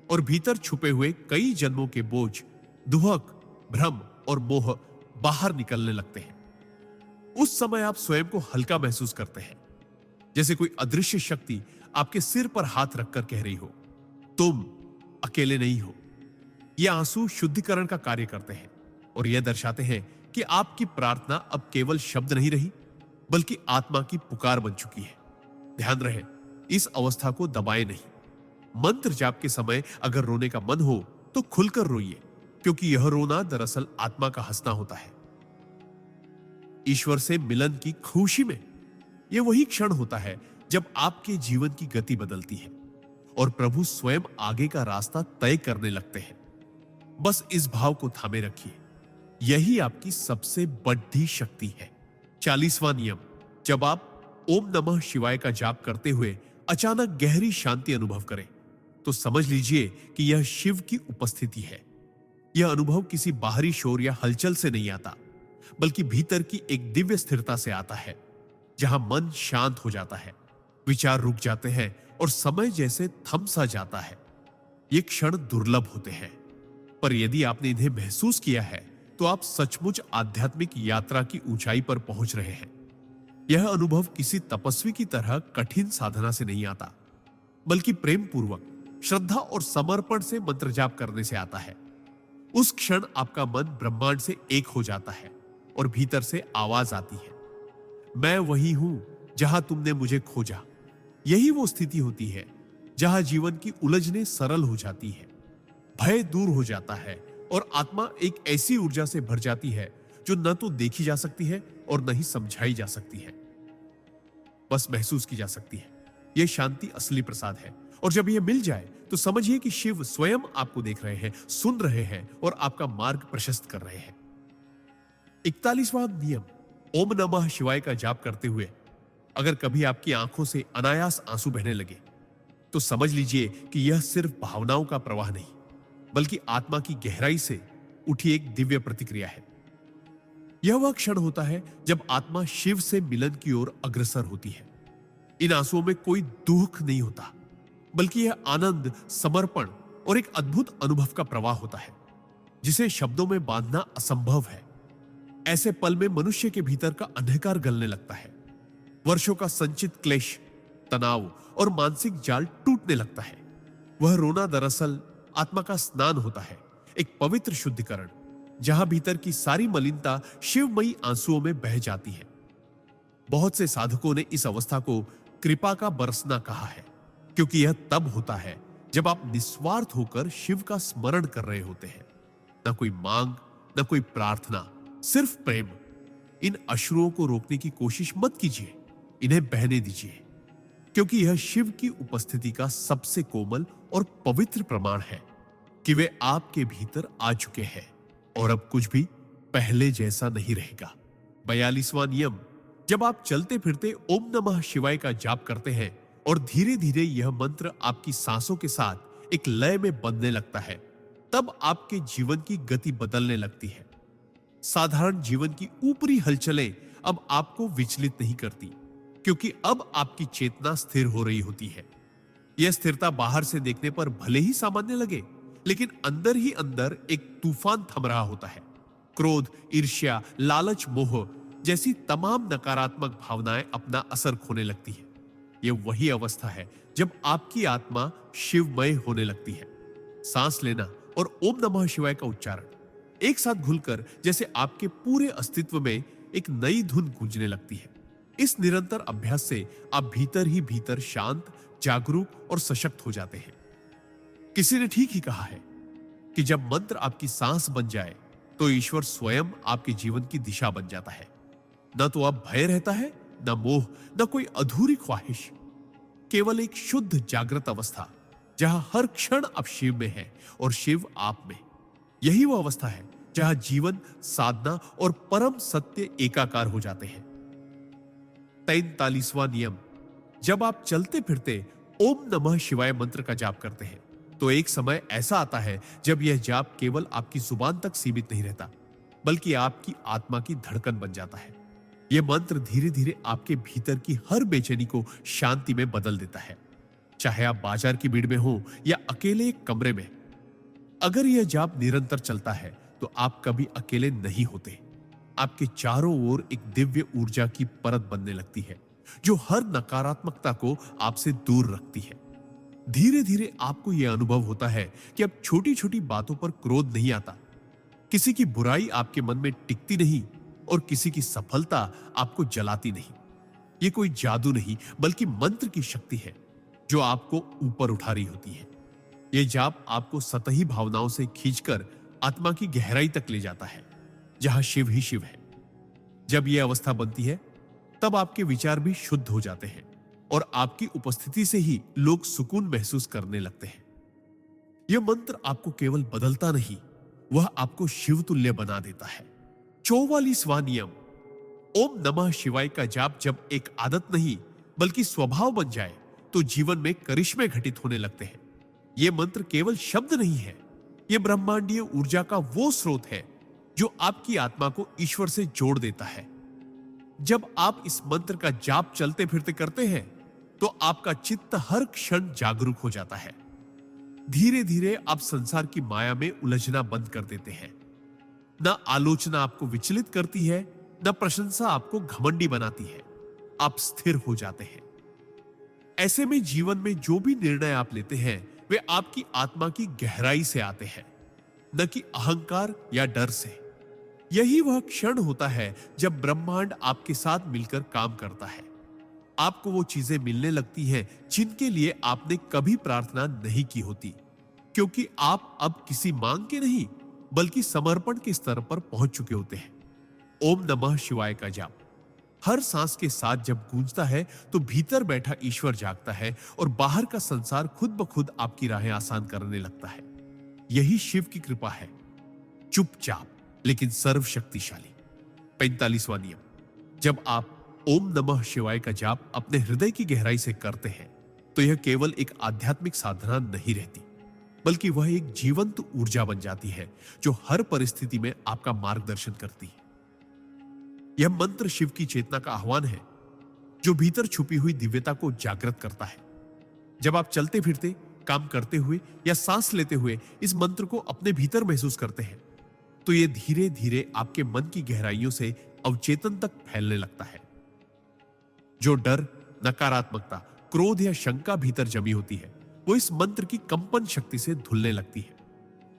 Speaker 1: और भीतर छुपे हुए कई जन्मों के बोझ, दुहक, भ्रम और मोह बाहर निकलने लगते हैं। उस समय आप स्वयं को हल्का महसूस करते हैं, जैसे कोई अदृश्य शक्ति आपके सिर पर हाथ रखकर कह रही हो, तुम अकेले नहीं हो। ये आंसू शुद्धिकरण का कार्य करते हैं और यह दर्शाते हैं कि आपकी प्रार्थना अब केवल शब्द नहीं रही, बल्कि आत्मा की पुकार बन चुकी है। ध्यान रहे, इस अवस्था को दबाए नहीं। मंत्र जाप के समय अगर रोने का मन हो तो खुलकर रोइए, क्योंकि यह रोना दरअसल आत्मा का हंसना होता है। ईश्वर से मिलन की खुशी में यह वही क्षण होता है जब आपके जीवन की गति बदलती है और प्रभु स्वयं आगे का रास्ता तय करने लगते हैं। बस इस भाव को थामे रखिए, यही आपकी सबसे बड़ी शक्ति है। 40वां नियम, जब आप ओम नमः शिवाय का जाप करते हुए अचानक गहरी शांति अनुभव करें, तो समझ लीजिए कि यह शिव की उपस्थिति है। यह अनुभव किसी बाहरी शोर या हलचल से नहीं आता, बल्कि भीतर की एक दिव्य स्थिरता से आता है, जहां मन शांत हो जाता है, विचार रुक जाते हैं और समय जैसे थम सा जाता है। ये क्षण दुर्लभ होते हैं, पर यदि आपने इन्हें महसूस किया है तो आप सचमुच आध्यात्मिक यात्रा की ऊंचाई पर पहुंच रहे हैं। यह अनुभव किसी तपस्वी की तरह कठिन साधना से नहीं आता, बल्कि प्रेम पूर्वक, श्रद्धा और समर्पण से मंत्र जाप करने से आता है। उस क्षण आपका मन ब्रह्मांड से एक हो जाता है और भीतर से आवाज आती है, मैं वही हूं जहां तुमने मुझे खोजा। यही वो स्थिति होती है जहां जीवन की उलझनें सरल हो जाती है, भय दूर हो जाता है और आत्मा एक ऐसी ऊर्जा से भर जाती है जो न तो देखी जा सकती है और न ही समझाई जा सकती है, बस महसूस की जा सकती है। यह शांति असली प्रसाद है, और जब यह मिल जाए तो समझिए कि शिव स्वयं आपको देख रहे हैं, सुन रहे हैं और आपका मार्ग प्रशस्त कर रहे हैं। 41वां नियम, ओम नमः शिवाय का जाप करते हुए अगर कभी आपकी आंखों से अनायास आंसू बहने लगे, तो समझ लीजिए कि यह सिर्फ भावनाओं का प्रवाह नहीं, बल्कि आत्मा की गहराई से उठी एक दिव्य प्रतिक्रिया है। यह वह क्षण होता है जब आत्मा शिव से मिलन की ओर अग्रसर होती है। इन आंसुओं में कोई दुख नहीं होता, बल्कि यह आनंद, समर्पण और एक अद्भुत अनुभव का प्रवाह होता है, जिसे शब्दों में बांधना असंभव है। ऐसे पल में मनुष्य के भीतर का अंधकार गलने लगता है। वर्षों का संचित क्लेश, तनाव और मानसिक जाल टूटने लगता है। वह रोना दरअसल आत्मा का स्नान होता है, एक पवित्र शुद्धिकरण, जहां भीतर की सारी मलिनता शिवमयी आंसुओं में बह जाती है। बहुत से साधकों ने इस अवस्था को कृपा का बरसना कहा है, क्योंकि यह तब होता है जब आप निस्वार्थ होकर शिव का स्मरण कर रहे होते हैं। न कोई मांग, न कोई प्रार्थना, सिर्फ प्रेम। इन अश्रुओं को रोकने की कोशिश मत कीजिए, इन्हें बहने दीजिए, क्योंकि यह शिव की उपस्थिति का सबसे कोमल और पवित्र प्रमाण है कि वे आपके भीतर आ चुके हैं और अब कुछ भी पहले जैसा नहीं रहेगा। 42वां नियम, जब आप चलते फिरते ओम नमः शिवाय का जाप करते हैं और धीरे धीरे यह मंत्र आपकी सांसों के साथ एक लय में बंधने लगता है, तब आपके जीवन की गति बदलने लगती है। साधारण जीवन की ऊपरी हलचलें अब आपको विचलित नहीं करती, क्योंकि अब आपकी चेतना स्थिर हो रही होती है। यह स्थिरता बाहर से देखने पर भले ही सामान्य लगे, लेकिन अंदर ही अंदर एक तूफान थम रहा होता है। क्रोध, ईर्ष्या, लालच, मोह जैसी तमाम नकारात्मक भावनाएं अपना असर खोने लगती है। यह वही अवस्था है जब आपकी आत्मा शिवमय होने लगती है। सांस लेना और ओम नमः शिवाय का उच्चारण एक साथ घुलकर जैसे आपके पूरे अस्तित्व में एक नई धुन गूंजने लगती है। इस निरंतर अभ्यास से आप भीतर ही भीतर शांत, जागरूक और सशक्त हो जाते हैं। किसी ने ठीक ही कहा है कि जब मंत्र आपकी सांस बन जाए तो ईश्वर स्वयं आपके जीवन की दिशा बन जाता है। न तो अब भय रहता है, न मोह, न कोई अधूरी ख्वाहिश, केवल एक शुद्ध जागृत अवस्था जहां हर क्षण अब शिव में है और शिव आप में। यही वो अवस्था है जहां जीवन, साधना और परम सत्य एकाकार हो जाते हैं। 43वां नियम, जब आप चलते फिरते ओम नमः शिवाय मंत्र का जाप करते हैं तो एक समय ऐसा आता है जब यह जाप केवल आपकी जुबान तक सीमित नहीं रहता, बल्कि आपकी आत्मा की धड़कन बन जाता है। यह मंत्र धीरे धीरे आपके भीतर की हर बेचैनी को शांति में बदल देता है, चाहे आप बाजार की भीड़ में हो या अकेले एक कमरे में। अगर यह जाप निरंतर चलता है तो आप कभी अकेले नहीं होते। आपके चारों ओर एक दिव्य ऊर्जा की परत बनने लगती है जो हर नकारात्मकता को आपसे दूर रखती है। धीरे धीरे आपको यह अनुभव होता है कि अब छोटी छोटी बातों पर क्रोध नहीं आता, किसी की बुराई आपके मन में टिकती नहीं और किसी की सफलता आपको जलाती नहीं। यह कोई जादू नहीं, बल्कि मंत्र की शक्ति है जो आपको ऊपर उठा रही होती है। यह जाप आपको सतही भावनाओं से खींचकर आत्मा की गहराई तक ले जाता है, जहां शिव ही शिव है। जब यह अवस्था बनती है तब आपके विचार भी शुद्ध हो जाते हैं और आपकी उपस्थिति से ही लोग सुकून महसूस करने लगते हैं। यह मंत्र आपको केवल बदलता नहीं, वह आपको शिव तुल्य बना देता है। 44वां नियम, ओम नमः शिवाय का जाप जब एक आदत नहीं बल्कि स्वभाव बन जाए तो जीवन में करिश्मे घटित होने लगते हैं। यह मंत्र केवल शब्द नहीं है, यह ब्रह्मांडीय ऊर्जा का वो स्रोत है जो आपकी आत्मा को ईश्वर से जोड़ देता है। जब आप इस मंत्र का जाप चलते फिरते करते हैं तो आपका चित्त हर क्षण जागरूक हो जाता है। धीरे धीरे आप संसार की माया में उलझना बंद कर देते हैं। न आलोचना आपको विचलित करती है, न प्रशंसा आपको घमंडी बनाती है। आप स्थिर हो जाते हैं। ऐसे में जीवन में जो भी निर्णय आप लेते हैं वे आपकी आत्मा की गहराई से आते हैं, न कि अहंकार या डर से। यही वह क्षण होता है जब ब्रह्मांड आपके साथ मिलकर काम करता है। आपको वो चीजें मिलने लगती हैं जिनके लिए आपने कभी प्रार्थना नहीं की होती, क्योंकि आप अब किसी मांग के नहीं बल्कि समर्पण के स्तर पर पहुंच चुके होते हैं। ओम नमः शिवाय का जाप हर सांस के साथ जब गूंजता है तो भीतर बैठा ईश्वर जागता है और बाहर का संसार खुद ब खुद आपकी राहें आसान करने लगता है। यही शिव की कृपा है, चुपचाप लेकिन सर्वशक्तिशाली। 45वां नियम, जब आप ओम नमः शिवाय का जाप अपने हृदय की गहराई से करते हैं तो यह केवल एक आध्यात्मिक साधना नहीं रहती, बल्कि वह एक जीवंत ऊर्जा बन जाती है जो हर परिस्थिति में आपका मार्गदर्शन करती है। यह मंत्र शिव की चेतना का आह्वान है जो भीतर छुपी हुई दिव्यता को जागृत करता है। जब आप चलते फिरते, काम करते हुए या सांस लेते हुए इस मंत्र को अपने भीतर महसूस करते हैं तो यह धीरे धीरे आपके मन की गहराइयों से अवचेतन तक फैलने लगता है। जो डर, नकारात्मकता, क्रोध या शंका भीतर जमी होती है वो इस मंत्र की कंपन शक्ति से धुलने लगती है।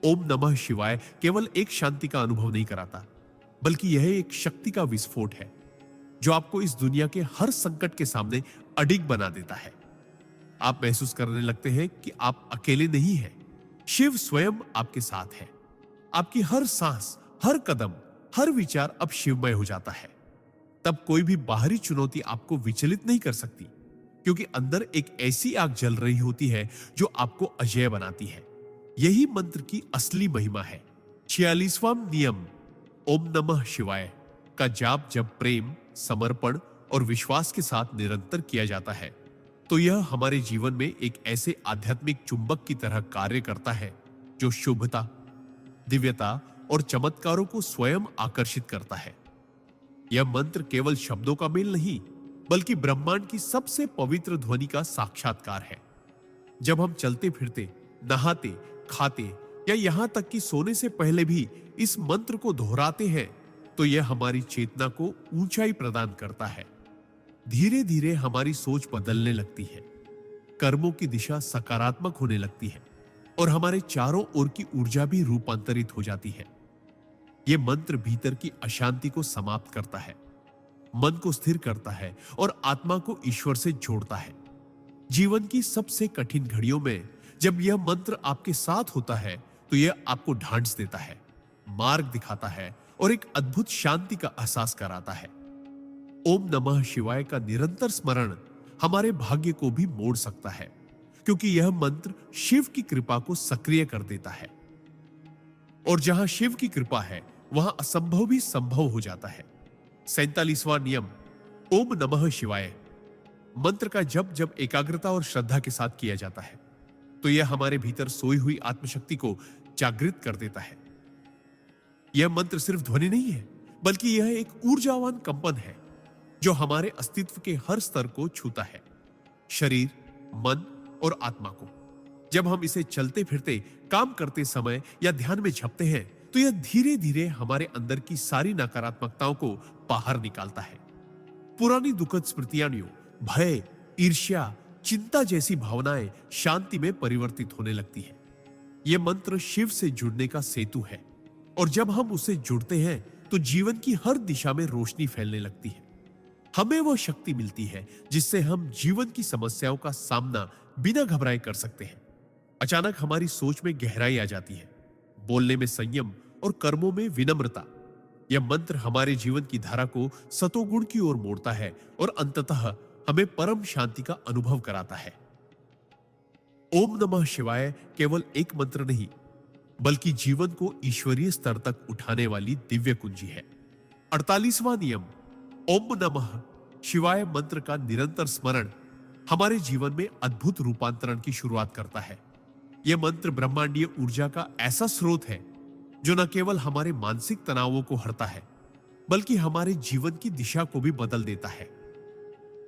Speaker 1: ओम नमः शिवाय केवल एक शांति का अनुभव नहीं कराता, बल्कि यह एक शक्ति का विस्फोट है जो आपको इस दुनिया के हर संकट के सामने अडिग बना देता है। आप महसूस करने लगते हैं कि आप अकेले नहीं हैं, शिव स्वयं आपके साथ है। आपकी हर सांस, हर कदम, हर विचार अब शिवमय हो जाता है। तब कोई भी बाहरी चुनौती आपको विचलित नहीं कर सकती, क्योंकि अंदर एक ऐसी आग जल रही होती है जो आपको अजेय बनाती है। यही मंत्र की असली महिमा है। 46वां नियम, ओम नमः शिवाय का जाप जब प्रेम, समर्पण और विश्वास के साथ निरंतर किया जाता है तो यह हमारे जीवन में एक ऐसे आध्यात्मिक चुंबक की तरह कार्य करता है जो शुभता, दिव्यता और चमत्कारों को स्वयं आकर्षित करता है। यह मंत्र केवल शब्दों का मेल नहीं बल्कि ब्रह्मांड की सबसे पवित्र ध्वनि का साक्षात्कार है। जब हम चलते फिरते, नहाते, खाते या यहां तक कि सोने से पहले भी इस मंत्र को दोहराते हैं तो यह हमारी चेतना को ऊंचाई प्रदान करता है। धीरे धीरे हमारी सोच बदलने लगती है, कर्मों की दिशा सकारात्मक होने लगती है और हमारे चारों ओर की ऊर्जा भी रूपांतरित हो जाती है। यह मंत्र भीतर की अशांति को समाप्त करता है, मन को स्थिर करता है और आत्मा को ईश्वर से जोड़ता है। जीवन की सबसे कठिन घड़ियों में जब यह मंत्र आपके साथ होता है तो यह आपको ढांढस देता है, मार्ग दिखाता है और एक अद्भुत शांति का एहसास कराता है। ओम नमः शिवाय का निरंतर स्मरण हमारे भाग्य को भी मोड़ सकता है क्योंकि यह मंत्र शिव की कृपा को सक्रिय कर देता है और जहां शिव की कृपा है वहां असंभव भी संभव हो जाता है। 47वां नियम ओम नमः शिवाय मंत्र का जब जब एकाग्रता और श्रद्धा के साथ किया जाता है तो यह हमारे भीतर सोई हुई आत्मशक्ति को जागृत कर देता है। यह मंत्र सिर्फ ध्वनि नहीं है बल्कि यह एक ऊर्जावान कंपन है जो हमारे अस्तित्व के हर स्तर को छूता है, शरीर, मन और आत्मा को। जब हम इसे चलते फिरते, काम करते समय या ध्यान में झपते हैं तो यह धीरे धीरे हमारे अंदर की सारी नकारात्मकताओं को बाहर निकालता है। पुरानी दुखद स्मृतियां, भय, ईर्ष्या, चिंता जैसी भावनाएं शांति में परिवर्तित होने लगती है। यह मंत्र शिव से जुड़ने का सेतु है और जब हम उससे जुड़ते हैं तो जीवन की हर दिशा में रोशनी फैलने लगती है। हमें वह शक्ति मिलती है जिससे हम जीवन की समस्याओं का सामना बिना घबराए कर सकते हैं। अचानक हमारी सोच में गहराई आ जाती है, बोलने में संयम और कर्मों में विनम्रता। यह मंत्र हमारे जीवन की धारा को सतोगुण की ओर मोड़ता है और अंततः हमें परम शांति का अनुभव कराता है। ओम नमः शिवाय केवल एक मंत्र नहीं बल्कि जीवन को ईश्वरीय स्तर तक उठाने वाली दिव्य कुंजी है। 48वां नियम ओम नमः शिवाय मंत्र का निरंतर स्मरण हमारे जीवन में अद्भुत रूपांतरण की शुरुआत करता है। यह मंत्र ब्रह्मांडीय ऊर्जा का ऐसा स्रोत है जो न केवल हमारे मानसिक तनावों को हरता है बल्कि हमारे जीवन की दिशा को भी बदल देता है।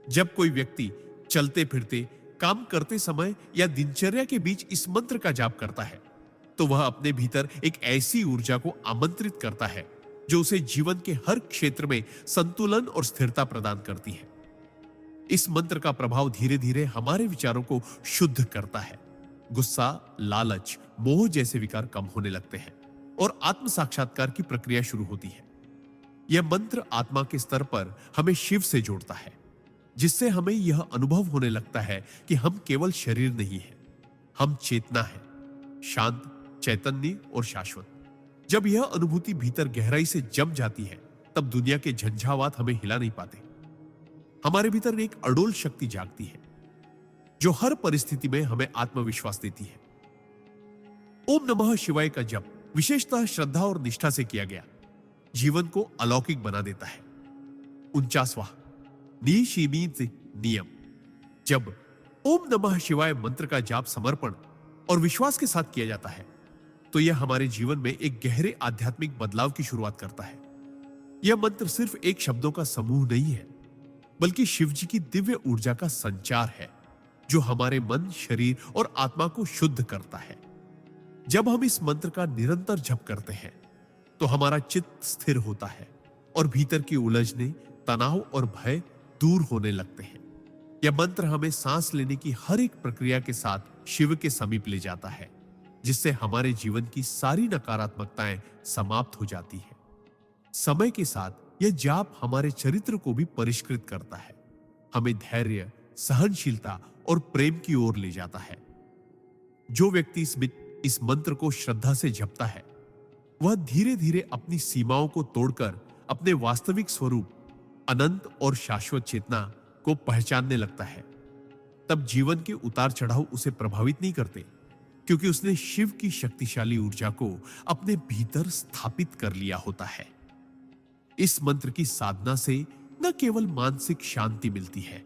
Speaker 1: जब कोई व्यक्ति चलते फिरते, काम करते समय या दिनचर्या के बीच इस मंत्र का जाप करता है तो वह अपने भीतर एक ऐसी ऊर्जा को आमंत्रित करता है जो उसे जीवन के हर क्षेत्र में संतुलन और स्थिरता प्रदान करती है। इस मंत्र का प्रभाव धीरे धीरे हमारे विचारों को शुद्ध करता है। गुस्सा, लालच, मोह जैसे विकार कम होने लगते हैं और आत्म साक्षात्कार की प्रक्रिया शुरू होती है। यह मंत्र आत्मा के स्तर पर हमें शिव से जोड़ता है, जिससे हमें यह अनुभव होने लगता है कि हम केवल शरीर नहीं हैं, हम चेतना हैं, शांत, चैतन्य और शाश्वत। जब यह अनुभूति भीतर गहराई से जम जाती है तब दुनिया के झंझावात हमें हिला नहीं पाते। हमारे भीतर एक अडोल शक्ति जागती है जो हर परिस्थिति में हमें आत्मविश्वास देती है। ओम नमः शिवाय का जप विशेषतः श्रद्धा और निष्ठा से किया गया जीवन को अलौकिक बना देता है। 49वां निशिमित नियम जब ओम नमः शिवाय मंत्र का जाप समर्पण और विश्वास के साथ किया जाता है तो यह हमारे जीवन में एक गहरे आध्यात्मिक बदलाव की शुरुआत करता है। यह मंत्र सिर्फ एक शब्दों का समूह नहीं है बल्कि शिव जी की दिव्य ऊर्जा का संचार है जो हमारे मन, शरीर और आत्मा को शुद्ध करता है। जब हम इस मंत्र का निरंतर जप करते हैं तो हमारा चित्त स्थिर होता है और भीतर की उलझने, तनाव और भय दूर होने लगते हैं। यह मंत्र हमें सांस लेने की हर एक प्रक्रिया के साथ शिव के समीप ले जाता है, जिससे हमारे जीवन की सारी नकारात्मकताएं समाप्त हो जाती है। समय के साथ यह जाप हमारे चरित्र को भी परिष्कृत करता है, हमें धैर्य, सहनशीलता और प्रेम की ओर ले जाता है। जो व्यक्ति इस मंत्र को श्रद्धा से जपता है वह धीरे धीरे अपनी सीमाओं को तोड़कर अपने वास्तविक स्वरूप, अनंत और शाश्वत चेतना को पहचानने लगता है। तब जीवन के उतार चढ़ाव उसे प्रभावित नहीं करते क्योंकि उसने शिव की शक्तिशाली ऊर्जा को अपने भीतर स्थापित कर लिया होता है। इस मंत्र की साधना से न केवल मानसिक शांति मिलती है,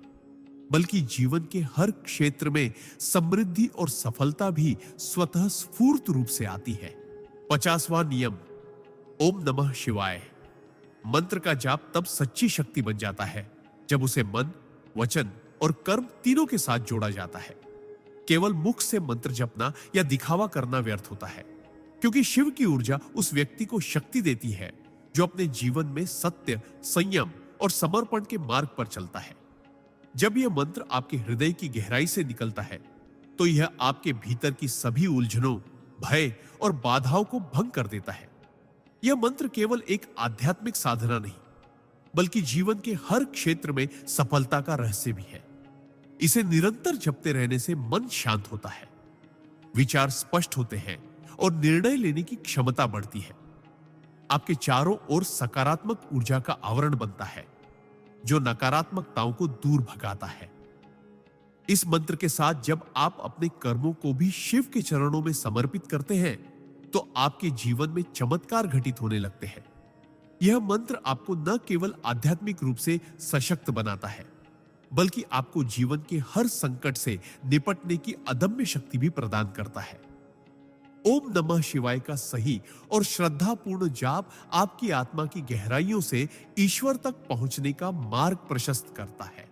Speaker 1: बल्कि जीवन के हर क्षेत्र में समृद्धि और सफलता भी स्वतः स्फूर्त रूप से आती है। 50वां नियम, ओम नमः शिवाय। मंत्र का जाप तब सच्ची शक्ति बन जाता है जब उसे मन, वचन और कर्म तीनों के साथ जोड़ा जाता है। केवल मुख से मंत्र जपना या दिखावा करना व्यर्थ होता है, क्योंकि शिव की ऊर्जा उस व्यक्ति को शक्ति देती है जो अपने जीवन में सत्य, संयम और समर्पण के मार्ग पर चलता है। जब यह मंत्र आपके हृदय की गहराई से निकलता है, तो यह आपके भीतर की सभी उलझनों, भय और बाधाओं को भंग कर देता है। यह मंत्र केवल एक आध्यात्मिक साधना नहीं, बल्कि जीवन के हर क्षेत्र में सफलता का रहस्य भी है। इसे निरंतर जपते रहने से मन शांत होता है, विचार स्पष्ट होते हैं और निर्णय लेने की क्षमता बढ़ती है। आपके चारों ओर सकारात्मक ऊर्जा का आवरण बनता है, जो नकारात्मकताओं को दूर भगाता है। इस मंत्र के साथ जब आप अपने कर्मों को भी शिव के चरणों में समर्पित करते हैं, तो आपके जीवन में चमत्कार घटित होने लगते हैं। यह मंत्र आपको न केवल आध्यात्मिक रूप से सशक्त बनाता है, बल्कि आपको जीवन के हर संकट से निपटने की अदम्य शक्ति भी प्रदान करता है। ओम नमः शिवाय का सही और श्रद्धापूर्ण जाप आपकी आत्मा की गहराइयों से ईश्वर तक पहुंचने का मार्ग प्रशस्त करता है।